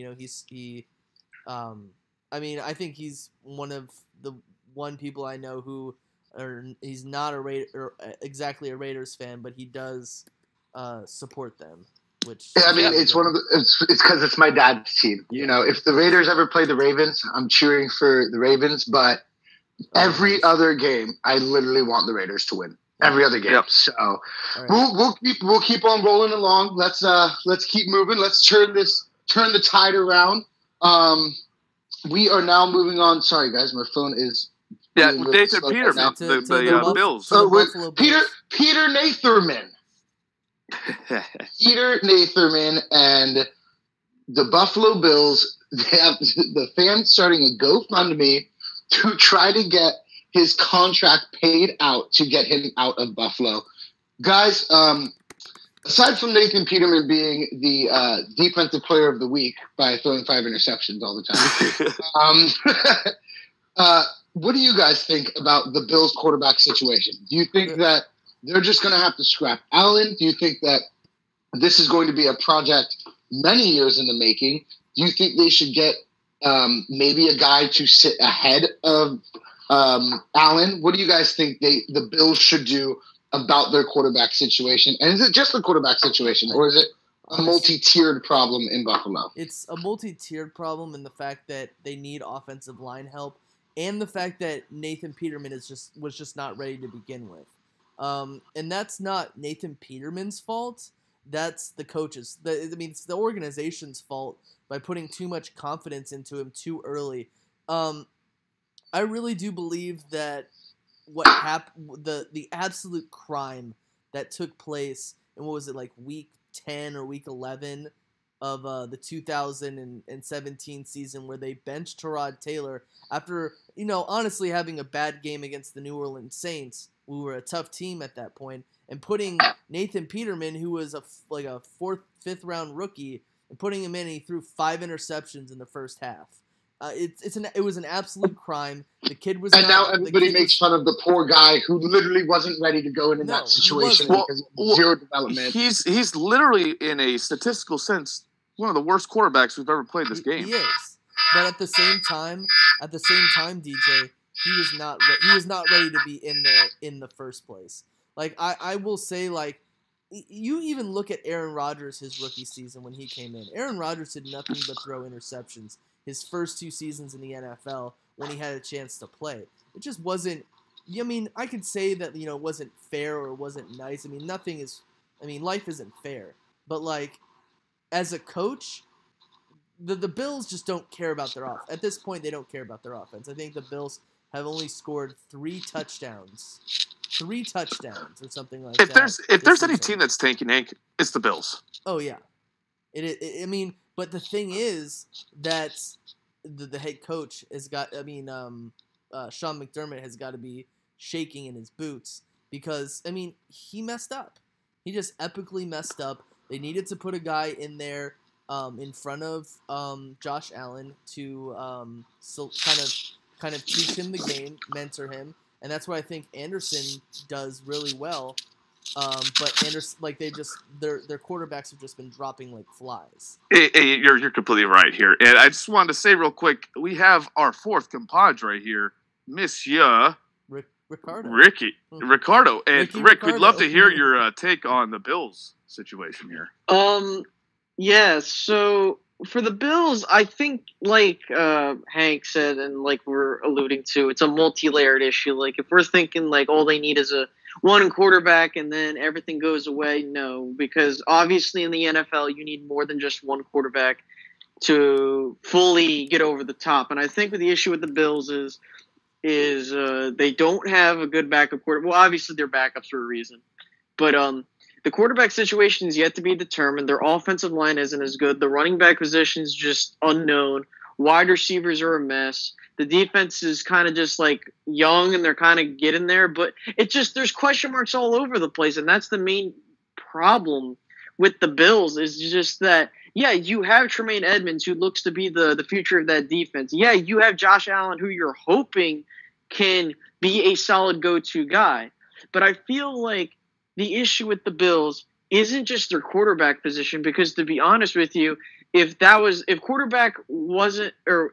I mean, I think he's one of the people I know who he's not exactly a Raiders fan, but he does support them. Which
I mean, it's because it's my dad's team.
Yeah.
You know, if the Raiders ever play the Ravens, I'm cheering for the Ravens. But every other game, I literally want the Raiders to win. Every other game. Yep. So right. we'll keep on rolling along. Let's keep moving. Let's turn the tide around. We are now moving on. Sorry, guys, my phone is.
Yeah, Nathan Peterman, the Bills.
So Peter Natherman. Peter Natherman and the Buffalo Bills, they have the fans starting a GoFundMe to try to get his contract paid out to get him out of Buffalo. Guys, aside from Nathan Peterman being the defensive player of the week by throwing 5 interceptions all the time, what do you guys think about the Bills quarterback situation? Do you think that they're just going to have to scrap Allen? Do you think that this is going to be a project many years in the making? Do you think they should get maybe a guy to sit ahead of Allen? What do you guys think the Bills should do about their quarterback situation? And is it just the quarterback situation, or is it a multi-tiered problem in Buffalo?
It's a multi-tiered problem in the fact that they need offensive line help, and the fact that Nathan Peterman was just not ready to begin with. And that's not Nathan Peterman's fault. That's the coach's. It's the organization's fault by putting too much confidence into him too early. I really do believe that what happened, the absolute crime that took place in, what was it, like week 10 or week 11 of the 2017 season, where they benched Tyrod Taylor after, honestly having a bad game against the New Orleans Saints. We were a tough team at that point, and putting Nathan Peterman, who was a 4th, 5th round rookie, and putting him in, and he threw 5 interceptions in the first half. It was an absolute crime. The kid was,
and now everybody makes fun of the poor guy who literally wasn't ready to go in that situation because of zero development.
He's literally, in a statistical sense, one of the worst quarterbacks we've ever played this game.
He is, but at the same time, DJ. He was not ready to be in there in the first place. Like, I will say, like, you even look at Aaron Rodgers his rookie season when he came in. Aaron Rodgers did nothing but throw interceptions his first 2 seasons in the NFL when he had a chance to play. It just wasn't. I mean, I could say that it wasn't fair or it wasn't nice. I mean, life isn't fair. But, like, as a coach, the Bills just don't care about their offense. At this point, they don't care about their offense. I think the Bills have only scored 3 touchdowns. 3 touchdowns or something like that.
If there's any team that's tanking, Hank, it's the Bills.
Oh, yeah. I mean, but the thing is that the head coach has got, Sean McDermott has got to be shaking in his boots because, he messed up. He just epically messed up. They needed to put a guy in there in front of Josh Allen to kind of teach him the game, mentor him, and that's what I think Anderson does really well. But Anderson, like, their quarterbacks have just been dropping like flies.
Hey, you're completely right here, and I just wanted to say real quick, we have our 4th compadre here, Monsieur
Ricardo.
Ricardo, and Rick, we'd love to hear your take on the Bills situation here.
Yeah. So for the Bills, I think, like Hank said, and like we're alluding to, it's a multi-layered issue. Like, if we're thinking like all they need is one quarterback and then everything goes away, no, because obviously in the NFL you need more than just one quarterback to fully get over the top. And I think the issue with the Bills is they don't have a good backup quarterback. Well, obviously they're backups for a reason, but the quarterback situation is yet to be determined. Their offensive line isn't as good. The running back position is just unknown. Wide receivers are a mess. The defense is kind of just like young and they're kind of getting there, but there's question marks all over the place. And that's the main problem with the Bills, is just that, yeah, you have Tremaine Edmonds, who looks to be the future of that defense. Yeah, you have Josh Allen, who you're hoping can be a solid go-to guy. But I feel like the issue with the Bills isn't just their quarterback position, because to be honest with you, if quarterback wasn't, or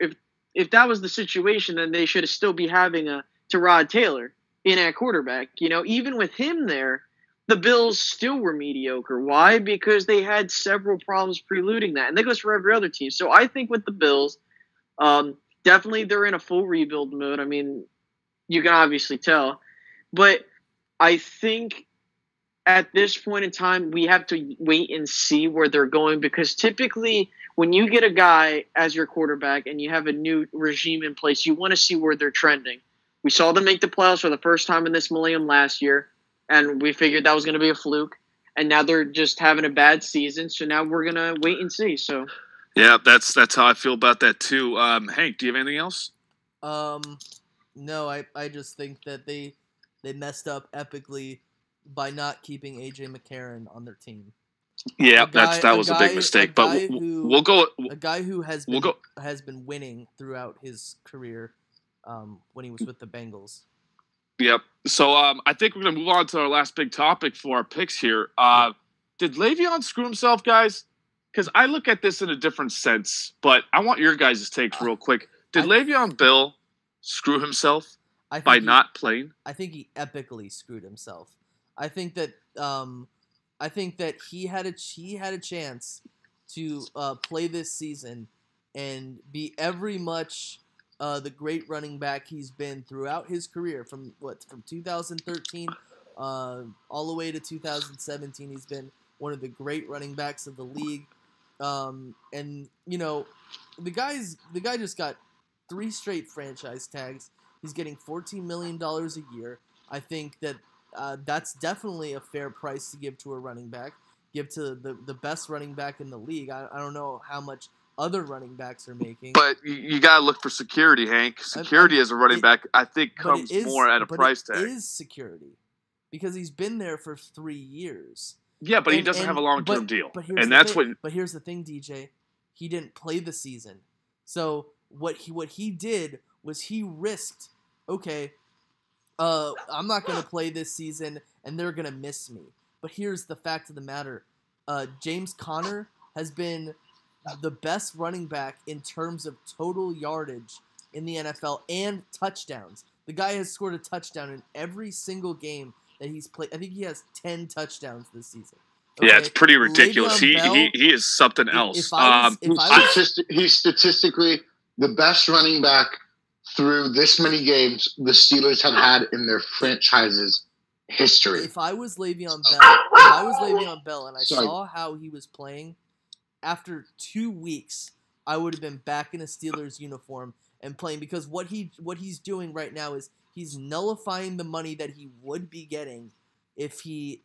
if that was the situation, then they should still be having a Tyrod Taylor in at quarterback. Even with him there, the Bills still were mediocre. Why? Because they had several problems preluding that. And that goes for every other team. So I think with the Bills, definitely they're in a full rebuild mode. I mean, you can obviously tell. But I think at this point in time, we have to wait and see where they're going, because typically when you get a guy as your quarterback and you have a new regime in place, you want to see where they're trending. We saw them make the playoffs for the first time in this millennium last year, and we figured that was going to be a fluke. And now they're just having a bad season, so now we're going to wait and see. So,
yeah, that's how I feel about that too. Hank, do you have anything else?
No, I just think that they messed up epically by not keeping AJ McCarron on their team.
Yeah, that was a big mistake. But we'll go.
A guy who has been winning throughout his career, when he was with the Bengals.
Yep. So I think we're gonna move on to our last big topic for our picks here. Did Le'Veon screw himself, guys? Because I look at this in a different sense, but I want your guys' takes real quick. Did Le'Veon Bell screw himself by not playing?
I think he epically screwed himself. I think that he had a chance to play this season and be every much the great running back he's been throughout his career, from 2013 all the way to 2017. He's been one of the great running backs of the league, and the guy just got 3 straight franchise tags. He's getting $14 million a year. I think that that's definitely a fair price to give to a running back. Give to the best running back in the league. I don't know how much other running backs are making.
But you got to look for security, Hank. Security as a running back, I think, comes more at a price tag.
It is security, because he's been there for 3 years.
Yeah, but he doesn't have a long-term deal.
But here's the thing, DJ. He didn't play the season. So what he did was he risked, okay, I'm not going to play this season, and they're going to miss me. But here's the fact of the matter. James Conner has been the best running back in terms of total yardage in the NFL and touchdowns. The guy has scored a touchdown in every single game that he's played. I think he has 10 touchdowns this season. Okay?
Yeah, it's pretty ridiculous. He is something else.
He's statistically the best running back through this many games the Steelers have had in their franchise's history.
If I was Le'Veon Bell and I saw how he was playing, after 2 weeks, I would have been back in a Steelers uniform and playing, because what he's doing right now is he's nullifying the money that he would be getting if he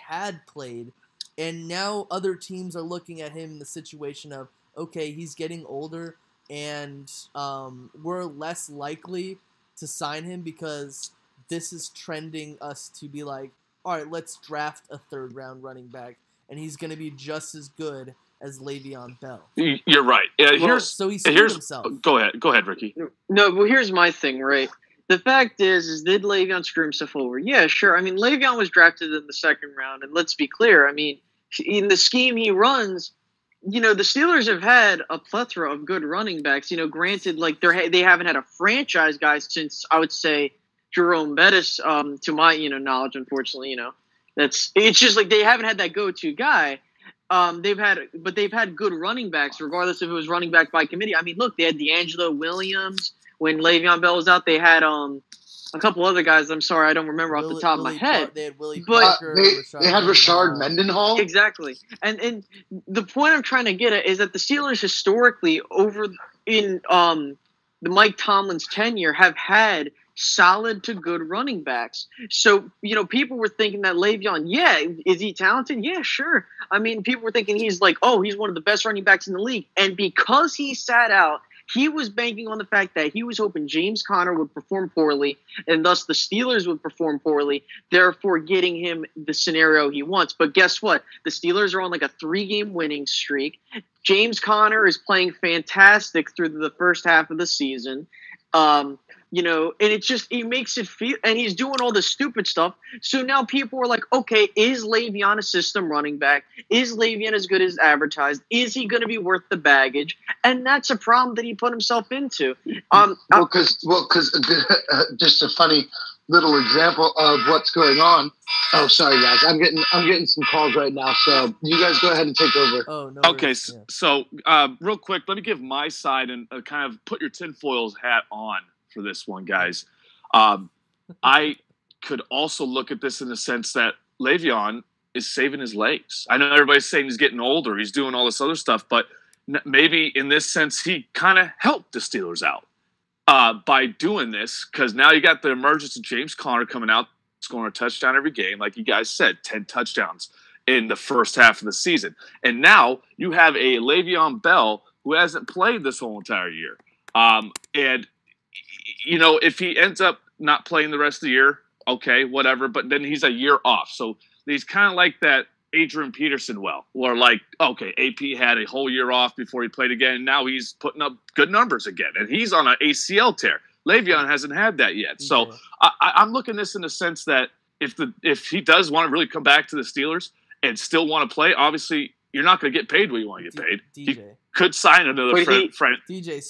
had played. And now other teams are looking at him in the situation of, okay, he's getting older, and we're less likely to sign him because this is trending us to be like, all right, let's draft a 3rd-round running back, and he's going to be just as good as Le'Veon Bell.
You're right.
So he screwed himself.
Go ahead, Ricky.
No, well, here's my thing, right? The fact is did Le'Veon screw himself over? Yeah, sure. I mean, Le'Veon was drafted in the 2nd round, and let's be clear. I mean, in the scheme he runs, the Steelers have had a plethora of good running backs. Granted, like they haven't had a franchise guy since, I would say, Jerome Bettis, to my knowledge. Unfortunately, it's just like they haven't had that go-to guy. They've had good running backs, regardless if it was running back by committee. I mean, look, they had D'Angelo Williams when Le'Veon Bell was out. They had a couple other guys. I'm sorry, I don't remember off the top of my head.
They had Willie Parker.
They had Rashard Mendenhall.
Exactly. And the point I'm trying to get at is that the Steelers historically, over in the Mike Tomlin's tenure, have had solid to good running backs. So, people were thinking that Le'Veon, yeah, is he talented? Yeah, sure. I mean, people were thinking he's like, oh, he's one of the best running backs in the league. And because he sat out, he was banking on the fact that he was hoping James Conner would perform poorly, and thus the Steelers would perform poorly, therefore getting him the scenario he wants. But guess what? The Steelers are on like a 3-game winning streak. James Conner is playing fantastic through the first half of the season. And it makes it feel, and he's doing all this stupid stuff. So now people are like, okay, is Le'Veon a system running back? Is Le'Veon as good as advertised? Is he going to be worth the baggage? And that's a problem that he put himself into.
Because just a funny little example of what's going on. Oh, sorry guys, I'm getting some calls right now, so you guys go ahead and take over.
Oh no.
Okay, so real quick, let me give my side and kind of put your tinfoil hat on for this one, guys. I could also look at this in the sense that Le'Veon is saving his legs. I know everybody's saying he's getting older, he's doing all this other stuff, but maybe in this sense he kind of helped the Steelers out by doing this, because now you got the emergence of James Conner coming out, scoring a touchdown every game, like you guys said, 10 touchdowns in the first half of the season. And now you have a Le'Veon Bell who hasn't played this whole entire year. And, if he ends up not playing the rest of the year, okay, whatever, but then he's a year off. So he's kind of like that Adrian Peterson where like, okay, AP had a whole year off before he played again, and now he's putting up good numbers again, and he's on an ACL tear. Le'Veon hasn't had that yet. So I'm looking at this in the sense that if he does want to really come back to the Steelers and still want to play, obviously you're not going to get paid what you want to get paid.
DJ.
He could sign another friend.
DJ,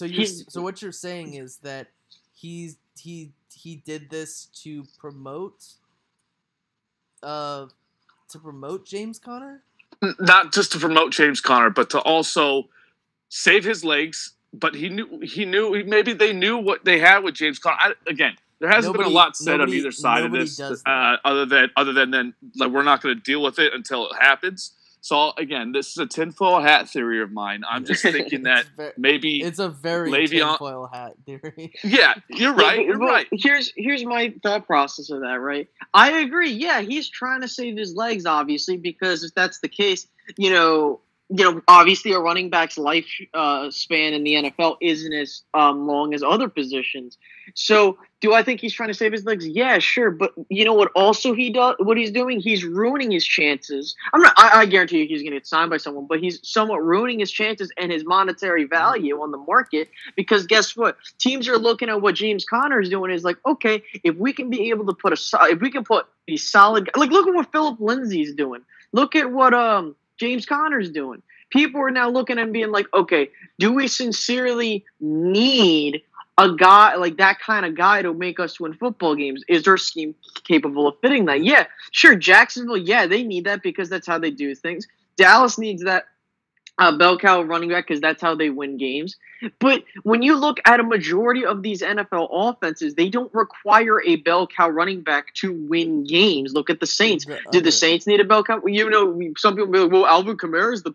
so what you're saying is that he did this to promote James Conner?
Not just to promote James Conner, but to also save his legs. But he knew maybe they knew what they had with James Conner. Again, there hasn't been a lot said on either side of this, other than like, we're not going to deal with it until it happens. So again, this is a tinfoil hat theory of mine. I'm just thinking that maybe
it's a very
Le'Veon,
tinfoil hat theory.
Yeah, you're right. You're right.
Here's my thought process of that. Right, I agree. Yeah, he's trying to save his legs, obviously, because if that's the case, obviously a running back's life span in the NFL isn't as long as other positions. So, do I think he's trying to save his legs? Yeah, sure. But you know what? Also, what he's doing, he's ruining his chances. I guarantee you, he's going to get signed by someone, but he's somewhat ruining his chances and his monetary value on the market. Because guess what? Teams are looking at what James Conner is doing. Is like, okay, if we can be able to put a solid, like, look at what Philip Lindsay's doing. Look at what James Conner's doing. People are now looking and being like, okay, do we sincerely need a guy like that kind of guy to make us win football games? Is their scheme capable of fitting that? Yeah, sure. Jacksonville, yeah, they need that because that's how they do things. Dallas needs that bell cow running back because that's how they win games. But when you look at a majority of these NFL offenses, they don't require a bell cow running back to win games. Look at the Saints. Did the Saints need a bell cow? Some people be like, well, Alvin Kamara's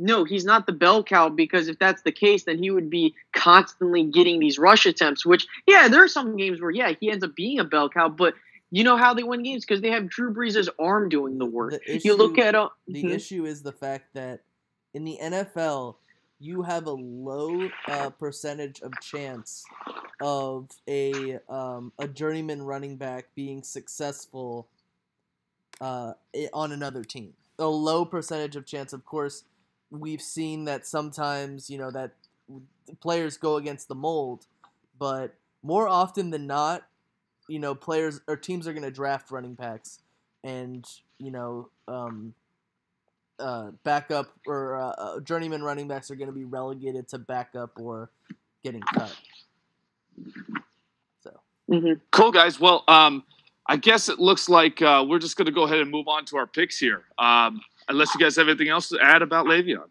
No, he's not the bell cow, because if that's the case, then he would be constantly getting these rush attempts, which, yeah, there are some games where, yeah, he ends up being a bell cow, but you know how they win games? Because they have Drew Brees' arm doing the work. You look at
the issue is the fact that in the NFL, you have a low percentage of chance of a journeyman running back being successful on another team. A low percentage of chance, of course. We've seen that sometimes, that players go against the mold, but more often than not, players or teams are going to draft running backs, and backup or journeyman running backs are going to be relegated to backup or getting cut. So
Cool, guys. Well, I guess it looks like we're just going to go ahead and move on to our picks here. Unless you guys have anything else to add about Le'Veon.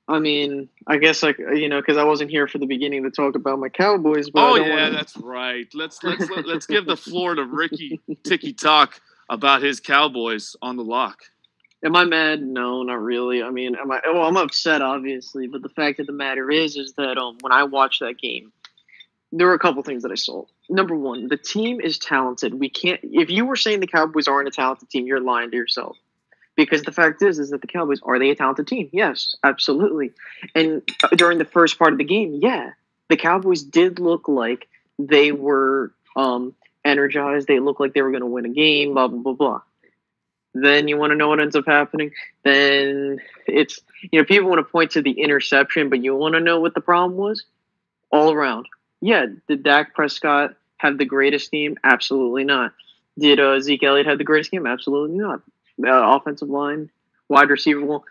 I mean, I guess because I wasn't here for the beginning to talk about my Cowboys. But
that's right. Let's give the floor to Ricky Ticky Talk about his Cowboys on the lock.
Am I mad? No, not really. I mean, I'm upset, obviously, but the fact of the matter is that when I watched that game, there were a couple things that I saw. Number one, the team is talented. If you were saying the Cowboys aren't a talented team, you're lying to yourself. Because the fact is that the Cowboys, are they a talented team? Yes, absolutely. And during the first part of the game, yeah, the Cowboys did look like they were energized. They looked like they were going to win a game, blah, blah, blah, blah. Then you want to know what ends up happening? Then it's, people want to point to the interception, but you want to know what the problem was? All around. Yeah, did Dak Prescott have the greatest game? Absolutely not. Did Zeke Elliott have the greatest game? Absolutely not. Offensive line, wide receiver. Well,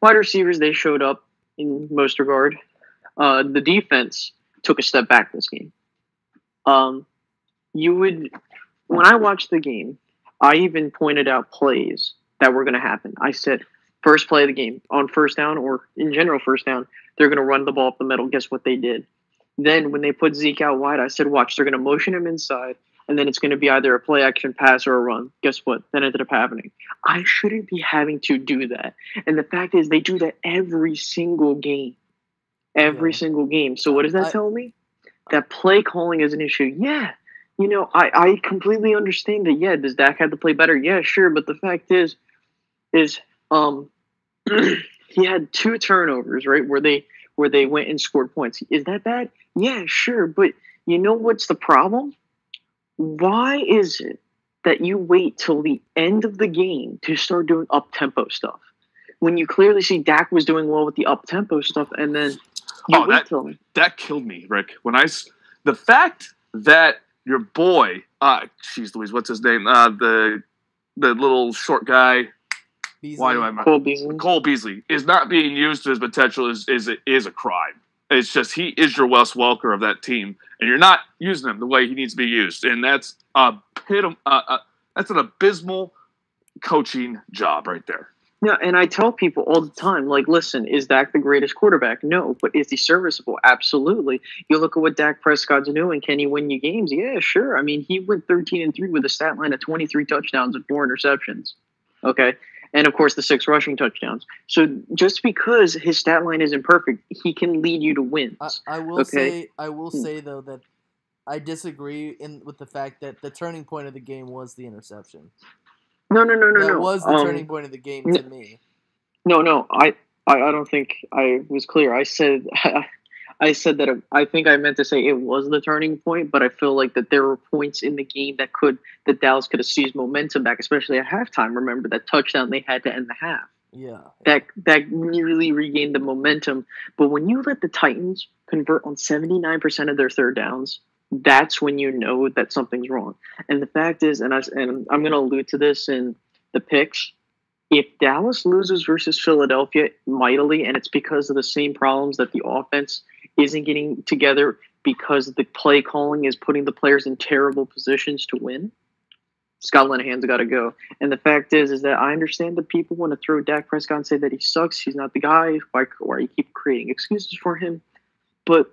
wide receivers, they showed up in most regard. The defense took a step back this game. When I watched the game, I even pointed out plays that were going to happen. I said, first play of the game, on first down or in general first down, they're going to run the ball up the middle. Guess what they did? Then when they put Zeke out wide, I said, watch, they're going to motion him inside, and then it's going to be either a play action pass or a run. Guess what? That ended up happening. I shouldn't be having to do that. And the fact is, they do that every single game. Every single game. So what does that tell me? That play calling is an issue. Yeah. I completely understand that. Yeah, does Dak have to play better? Yeah, sure. But the fact is he had 2 turnovers, right, where they went and scored points. Is that bad? Yeah, sure. But you know what's the problem? Why is it that you wait till the end of the game to start doing up-tempo stuff when you clearly see Dak was doing well with the up-tempo stuff, and then
that killed me, Rick. The fact that your boy, jeez Louise, what's his name? The little short guy.
Beasley.
Why do I remember? Cole Beasley is not being used to his potential is a crime. It's just he is your Wes Welker of that team, and you're not using him the way he needs to be used, and that's that's an abysmal coaching job right there.
Yeah, and I tell people all the time, like, listen, is Dak the greatest quarterback? No, but is he serviceable? Absolutely. You look at what Dak Prescott's doing. Can he win you games? Yeah, sure. I mean, he went 13-3 with a stat line of 23 touchdowns and 4 interceptions. Okay, and of course the 6 rushing touchdowns. So just because his stat line isn't perfect, he can lead you to wins.
I will say though that I disagree with the fact that the turning point of the game was the interception.
No.
That was the turning point of the game to me.
No. I don't think I was clear. I said that I think I meant to say it was the turning point, but I feel like that there were points in the game that Dallas could have seized momentum back, especially at halftime. Remember that touchdown they had to end the half.
Yeah.
That nearly regained the momentum. But when you let the Titans convert on 79% of their third downs, that's when you know that something's wrong. And the fact is, and I'm going to allude to this in the picks, if Dallas loses versus Philadelphia mightily, and it's because of the same problems that the offense isn't getting together because the play calling is putting the players in terrible positions to win, Scott Linehan's got to go. And the fact is that I understand that people want to throw Dak Prescott and say that he sucks, he's not the guy, why you keep creating excuses for him. But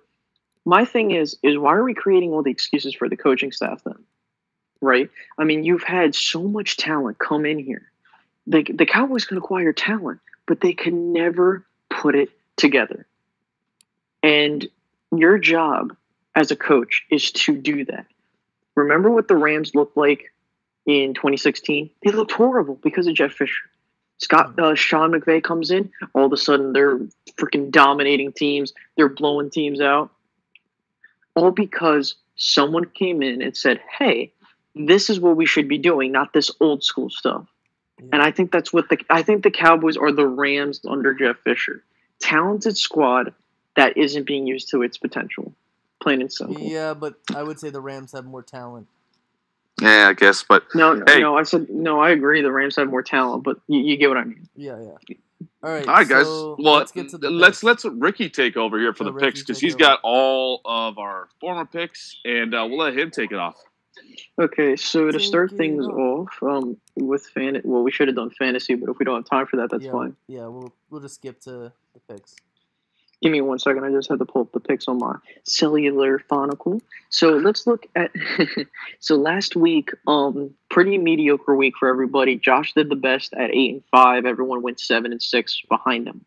my thing is why are we creating all the excuses for the coaching staff then? Right? I mean, you've had so much talent come in here. The Cowboys can acquire talent, but they can never put it together. And your job as a coach is to do that. Remember what the Rams looked like in 2016? They looked horrible because of Jeff Fisher. Sean McVay comes in, all of a sudden they're freaking dominating teams. They're blowing teams out. All because someone came in and said, hey, this is what we should be doing, not this old school stuff. Yeah. And I think that's what I think the Cowboys are the Rams under Jeff Fisher. Talented squad that isn't being used to its potential. Plain and simple.
Yeah, but I would say the Rams have more talent.
Yeah, I guess, but
no, I agree. The Rams have more talent, but you get what I mean.
Yeah. All right,
guys.
So
well,
let's get to the picks.
let's Ricky take over here for the picks because he's got all of our former picks, and we'll let him take it off.
Okay, so to start things off, with we should have done fantasy, but if we don't have time for that, that's fine.
Yeah, we'll just skip to the picks.
Give me 1 second. I just had to pull up the picks on my cellular phonicle. So let's look at. So last week, pretty mediocre week for everybody. Josh did the best at 8-5. Everyone went 7-6 behind him.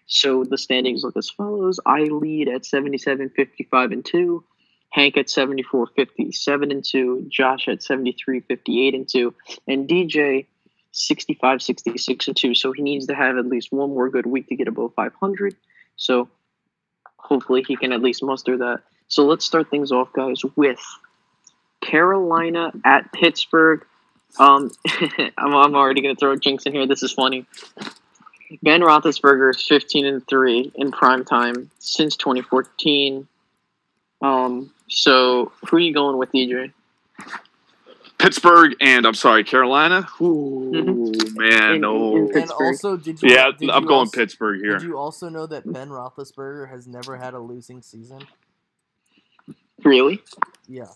So the standings look as follows: I lead at 77, 55-2. Hank at 74, 57-2. Josh at 73, 58-2, and DJ 65, 66-2. So he needs to have at least one more good week to get above 500. So hopefully he can at least muster that. So let's start things off, guys, with Carolina at Pittsburgh. I'm already going to throw a jinx in here. This is funny. Ben Roethlisberger is 15-3 in prime time since 2014. So, who are you going with, DJ?
Pittsburgh and Carolina. Ooh, man,
In
no.
Pittsburgh.
And also, did you?
Yeah,
did
I'm
you
going
also,
Pittsburgh here.
Did you also know that Ben Roethlisberger has never had a losing season?
Really?
Yeah.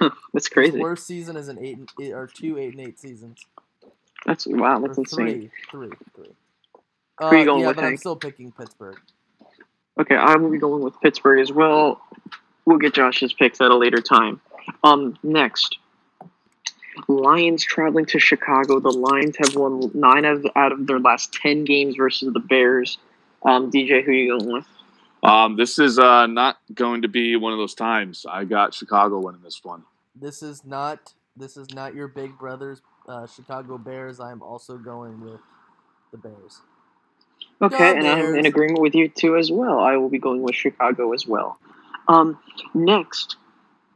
That's
His
crazy.
worst season is an 8-8 seasons.
That's insane.
Three.
Who are you going
yeah,
with,
but I'm
Hank?
still picking Pittsburgh.
Okay, I will be going with Pittsburgh as well. We'll get Josh's picks at a later time. Next, Lions traveling to Chicago. The Lions have won 9 out of their last 10 games versus the Bears. DJ, who are you going with?
This is not going to be one of those times. I got Chicago winning this one.
This is not your big brothers, Chicago Bears. I am also going with the Bears.
Okay, and I'm in agreement with you too as well. I will be going with Chicago as well. Next,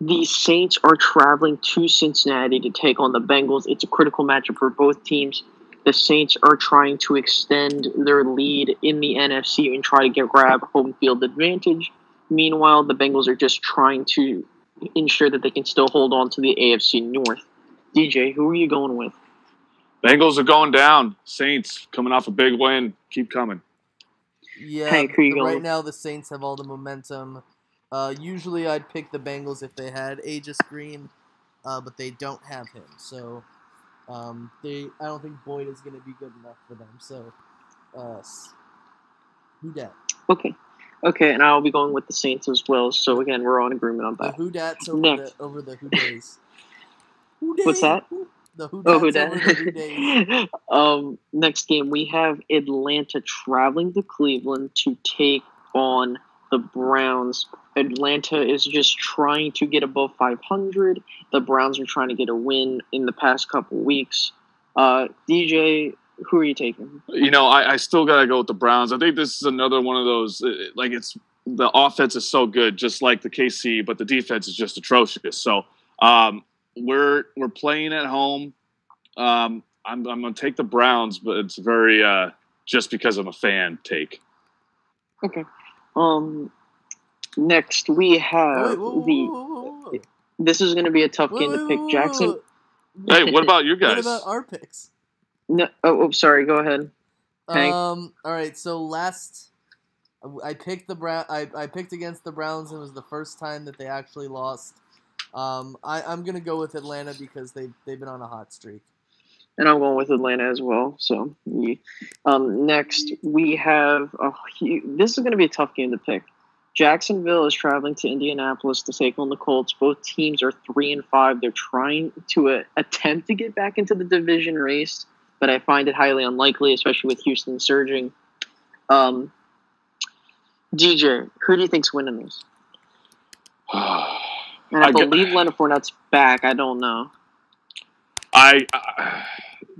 the Saints are traveling to Cincinnati to take on the Bengals. It's a critical matchup for both teams. The Saints are trying to extend their lead in the NFC and try to grab home field advantage. Meanwhile, the Bengals are just trying to ensure that they can still hold on to the AFC North. DJ, who are you going with?
Bengals are going down. Saints coming off a big win. Keep coming.
Yeah,
Hank, who you going
right
with?
now the Saints have all the momentum. Usually I'd pick the Bengals if they had Aegis Green, but they don't have him. So I don't think Boyd is going to be good enough for them. So who dat?
Okay, and I'll be going with the Saints as well. So again, we're on agreement on
The
that.
who dats over the who days.
What's that?
The who dats
who dat?
over the who days.
Next game, we have Atlanta traveling to Cleveland to take on the Browns. Atlanta is just trying to get above 500. The Browns are trying to get a win in the past couple weeks. DJ, who are you taking?
I still got to go with the Browns. I think this is another one of those, it's the offense is so good, just like the KC, but the defense is just atrocious. So we're playing at home. I'm going to take the Browns, but it's very just because I'm a fan take.
Okay. Next we have This is going to be a tough game to pick. Jackson.
Hey, what about you guys?
What about our picks?
No. Oh, sorry. Go ahead. Hank.
All right. So I picked the I picked against the Browns. It was the first time that they actually lost. I'm gonna go with Atlanta because they've been on a hot streak.
And I'm going with Atlanta as well. So, next we have this is going to be a tough game to pick. Jacksonville is traveling to Indianapolis to take on the Colts. Both teams are 3-5. They're trying to attempt to get back into the division race, but I find it highly unlikely, especially with Houston surging. DJ, who do you think's winning this? And I believe Leonard Fournette's back. I don't know.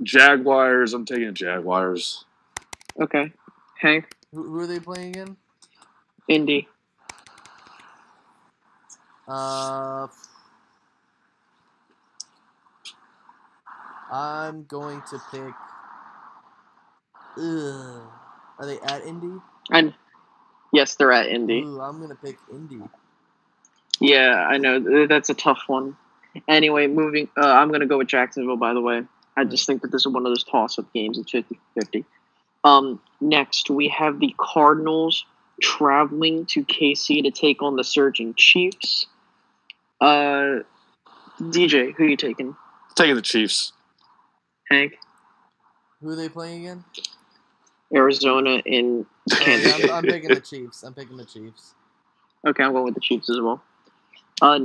Jaguars. I'm taking the Jaguars.
Okay. Hank?
Who are they playing again?
Indy.
I'm going to pick. Are they at Indy?
Yes, they're at Indy.
Ooh, I'm gonna pick Indy.
Yeah, I know that's a tough one. Anyway, moving. I'm gonna go with Jacksonville. By the way, I just think that this is one of those toss-up games. It's 50-50. Next, we have the Cardinals traveling to KC to take on the surging Chiefs. DJ, who are you taking?
Taking the Chiefs.
Hank?
Who are they playing again?
Arizona in Kansas City.
I'm picking the Chiefs.
Okay, I'm going with the Chiefs as well. Oh,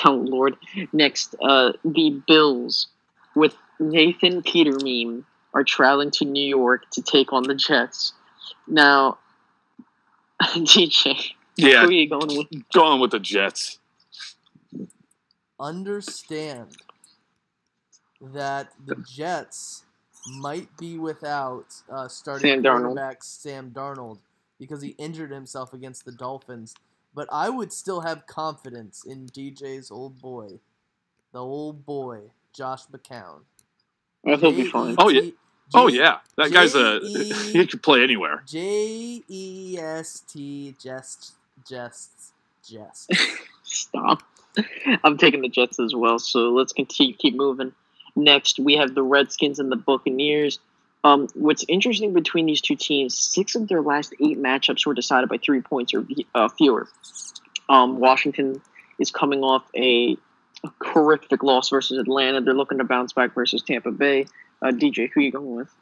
Lord. Next, the Bills with Nathan Peterman are traveling to New York to take on the Jets. Now, DJ, who are you going with?
Going with the Jets.
Understand that the Jets might be without starting quarterback Sam Darnold because he injured himself against the Dolphins. But I would still have confidence in DJ's old boy, Josh McCown.
He'll be fine.
Yeah. That guy's he could play anywhere.
Jest.
Stop. I'm taking the Jets as well, so let's keep moving. Next, we have the Redskins and the Buccaneers. What's interesting between these two teams, 6 of their last 8 matchups were decided by 3 points or fewer. Washington is coming off a horrific loss versus Atlanta. They're looking to bounce back versus Tampa Bay. DJ, who are you going with?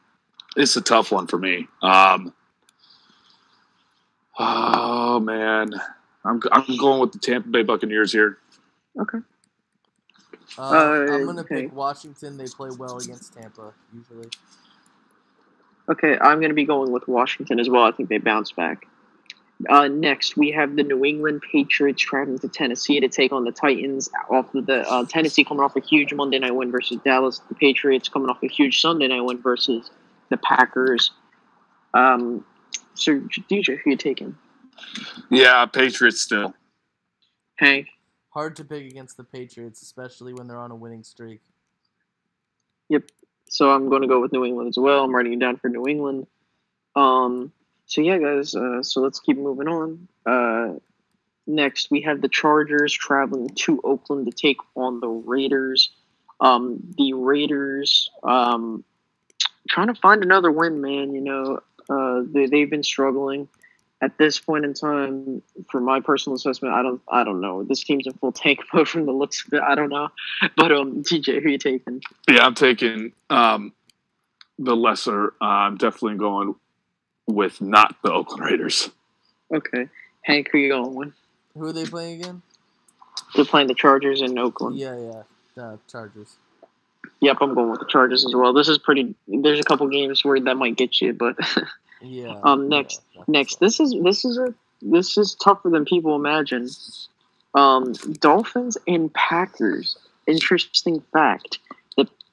It's a tough one for me. Oh man, I'm going with the Tampa Bay Buccaneers here.
Okay.
I'm gonna pick Washington. They play well against Tampa usually.
Okay, I'm gonna be going with Washington as well. I think they bounce back. Next, we have the New England Patriots traveling to Tennessee to take on the Titans. Off of the Tennessee coming off a huge Monday night win versus Dallas. The Patriots coming off a huge Sunday night win versus the Packers. So, DJ, who you taking?
Yeah, Patriots still.
Hank?
Hard to pick against the Patriots, especially when they're on a winning streak.
Yep. So I'm going to go with New England as well. I'm writing it down for New England. So yeah, guys. So let's keep moving on. Next, we have the Chargers traveling to Oakland to take on the Raiders. The Raiders trying to find another win, man. You know, they've been struggling at this point in time. For my personal assessment, I don't know. This team's in full tank mode from the looks of it. I don't know. But TJ, who are you taking?
Yeah, I'm taking the lesser. I'm definitely going with not the Oakland Raiders.
Okay. Hank, who are you going with?
Who are they playing again?
They're playing the Chargers in Oakland.
Yeah. Chargers.
Yep, I'm going with the Chargers as well. This is pretty. There's a couple games where that might get you, but
yeah.
Next. This is tougher than people imagine. Dolphins and Packers. Interesting fact: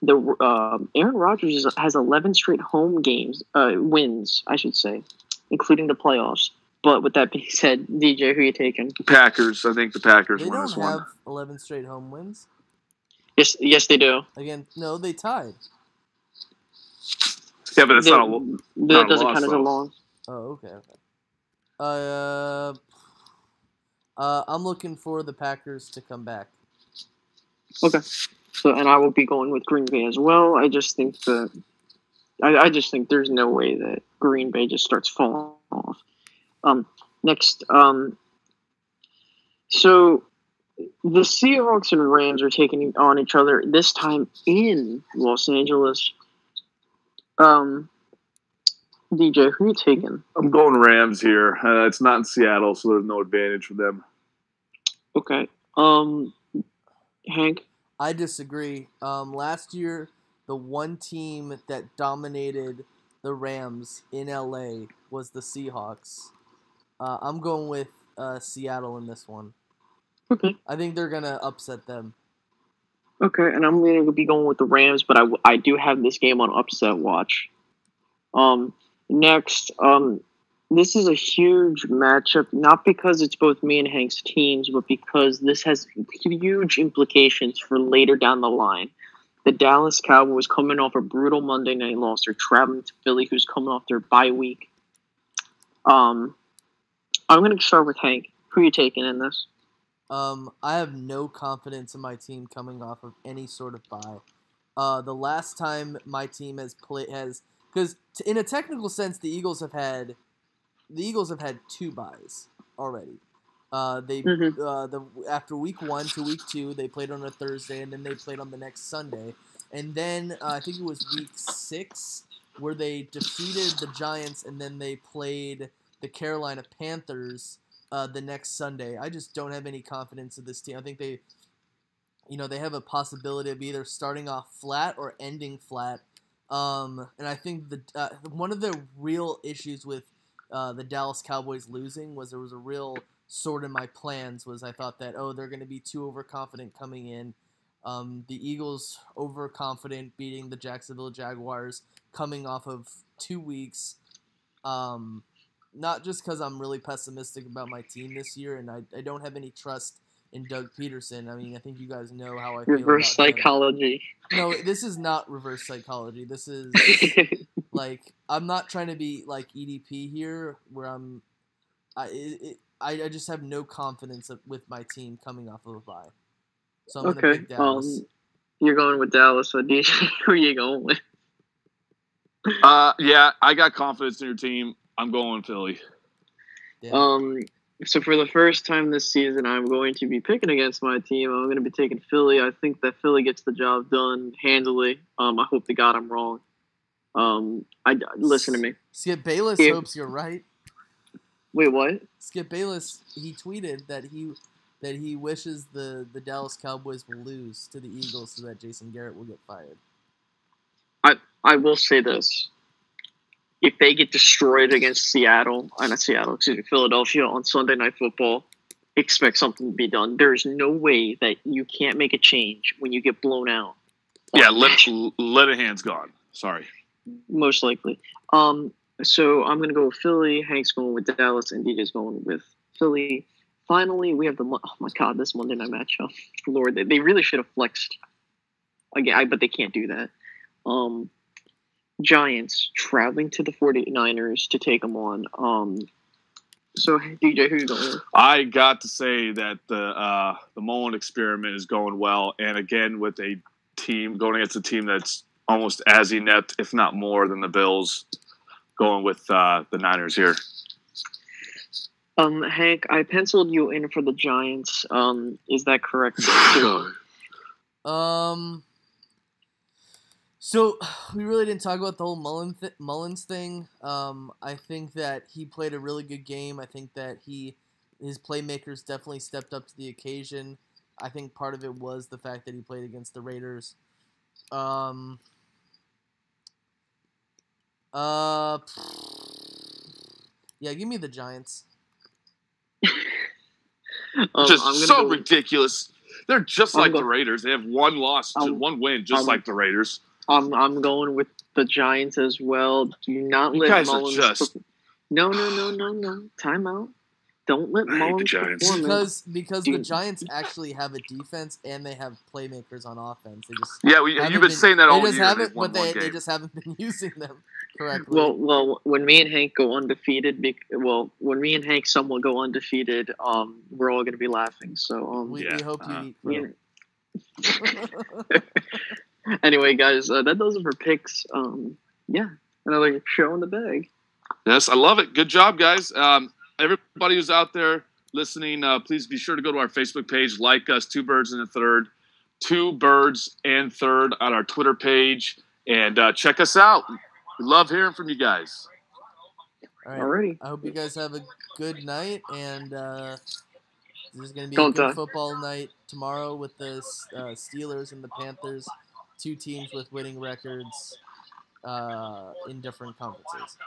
the Aaron Rodgers has 11 straight home games wins, I should say, including the playoffs. But with that being said, DJ, who are you taking?
Packers. I think the Packers
They
win this
don't
one.
have 11 straight home wins.
Yes, they do.
Again, no, they tied.
Yeah, but it's not
That
a
doesn't
loss,
count as a
though.
loss.
Oh, okay. I'm looking for the Packers to come back.
Okay. So, and I will be going with Green Bay as well. I just think I just think there's no way that Green Bay just starts falling off. Next, so the Seahawks and Rams are taking on each other this time in Los Angeles. DJ, who are you taking?
I'm going Rams here. It's not in Seattle, so there's no advantage for them.
Okay. Hank?
I disagree. Last year, the one team that dominated the Rams in LA was the Seahawks. I'm going with Seattle in this one.
Okay.
I think they're going to upset them.
Okay, and I'm going to be going with the Rams, but I do have this game on upset watch. Next, this is a huge matchup, not because it's both me and Hank's teams, but because this has huge implications for later down the line. The Dallas Cowboys coming off a brutal Monday night loss. They're traveling to Philly, who's coming off their bye week. I'm going to start with Hank. Who are you taking in this?
I have no confidence in my team coming off of any sort of bye. The last time my team because in a technical sense, the Eagles have had 2 byes already. After week 1 to week 2, they played on a Thursday, and then they played on the next Sunday, and then I think it was week 6 where they defeated the Giants, and then they played the Carolina Panthers the next Sunday. I just don't have any confidence in this team. I think they have a possibility of either starting off flat or ending flat. And I think one of the real issues with the Dallas Cowboys losing was there was a real sort in my plans was I thought that, they're going to be too overconfident coming in. The Eagles overconfident beating the Jacksonville Jaguars coming off of 2 weeks. Not just because I'm really pessimistic about my team this year, and I don't have any trust in Doug Peterson. I mean, I think you guys know how I feel
Reverse
about him.
psychology.
No, this is not reverse psychology. This is I'm not trying to be like EDP here, where I just have no confidence with my team coming off of a bye. So I'm going to
Okay.
pick Dallas.
You're going with Dallas. So DJ, who are you going with?
Yeah, I got confidence in your team. I'm going Philly.
Damn.
So for the first time this season, I'm going to be picking against my team. I'm going to be taking Philly. I think that Philly gets the job done handily. I hope to God I'm wrong. Listen to me.
Skip Bayless hopes you're right.
Wait, what?
Skip Bayless, he tweeted that he wishes the Dallas Cowboys will lose to the Eagles so that Jason Garrett will get fired.
I will say this. If they get destroyed against Philadelphia on Sunday Night Football, expect something to be done. There's no way that you can't make a change when you get blown out.
Yeah, Linehan's gone. Sorry.
Most likely. So I'm going to go with Philly. Hank's going with Dallas, and DJ's going with Philly. Finally, we have this Monday night matchup. Lord, they really should have flexed again, but they can't do that. Giants traveling to the 49ers to take them on. So DJ, who you going with?
I got to say that the Mullen experiment is going well, and again with a team going against a team that's almost as inept, if not more, than the Bills. Going with the Niners here.
Hank, I penciled you in for the Giants. Is that correct?
So we really didn't talk about the whole Mullins thing. I think that he played a really good game. I think that his playmakers definitely stepped up to the occasion. I think part of it was the fact that he played against the Raiders. Yeah, give me the Giants.
Just so ridiculous. They're just like the Raiders. They have one loss, one win, just like the Raiders.
I'm going with the Giants as well. Do not let Mullins. No. Time out. Don't let Mullins perform.
Because the Giants actually have a defense and they have playmakers on offense. They just
you've been saying that all year.
They just haven't been using them correctly.
Well, when me and Hank go undefeated, when me and Hank somewhat go undefeated, we're all going to be laughing. So
we hope you eat.
Anyway, guys, that does it for picks. Another show in the bag.
Yes, I love it. Good job, guys. Everybody who's out there listening, please be sure to go to our Facebook page, like us, 2 Birds and a Third, 2 Birds and Third on our Twitter page, and check us out. We love hearing from you guys.
All right.
Alrighty.
I hope you guys have a good night, and there's going to be a good football night tomorrow with the Steelers and the Panthers, 2 teams with winning records in different conferences.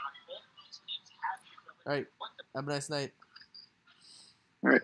All right. Have a nice night.
All right.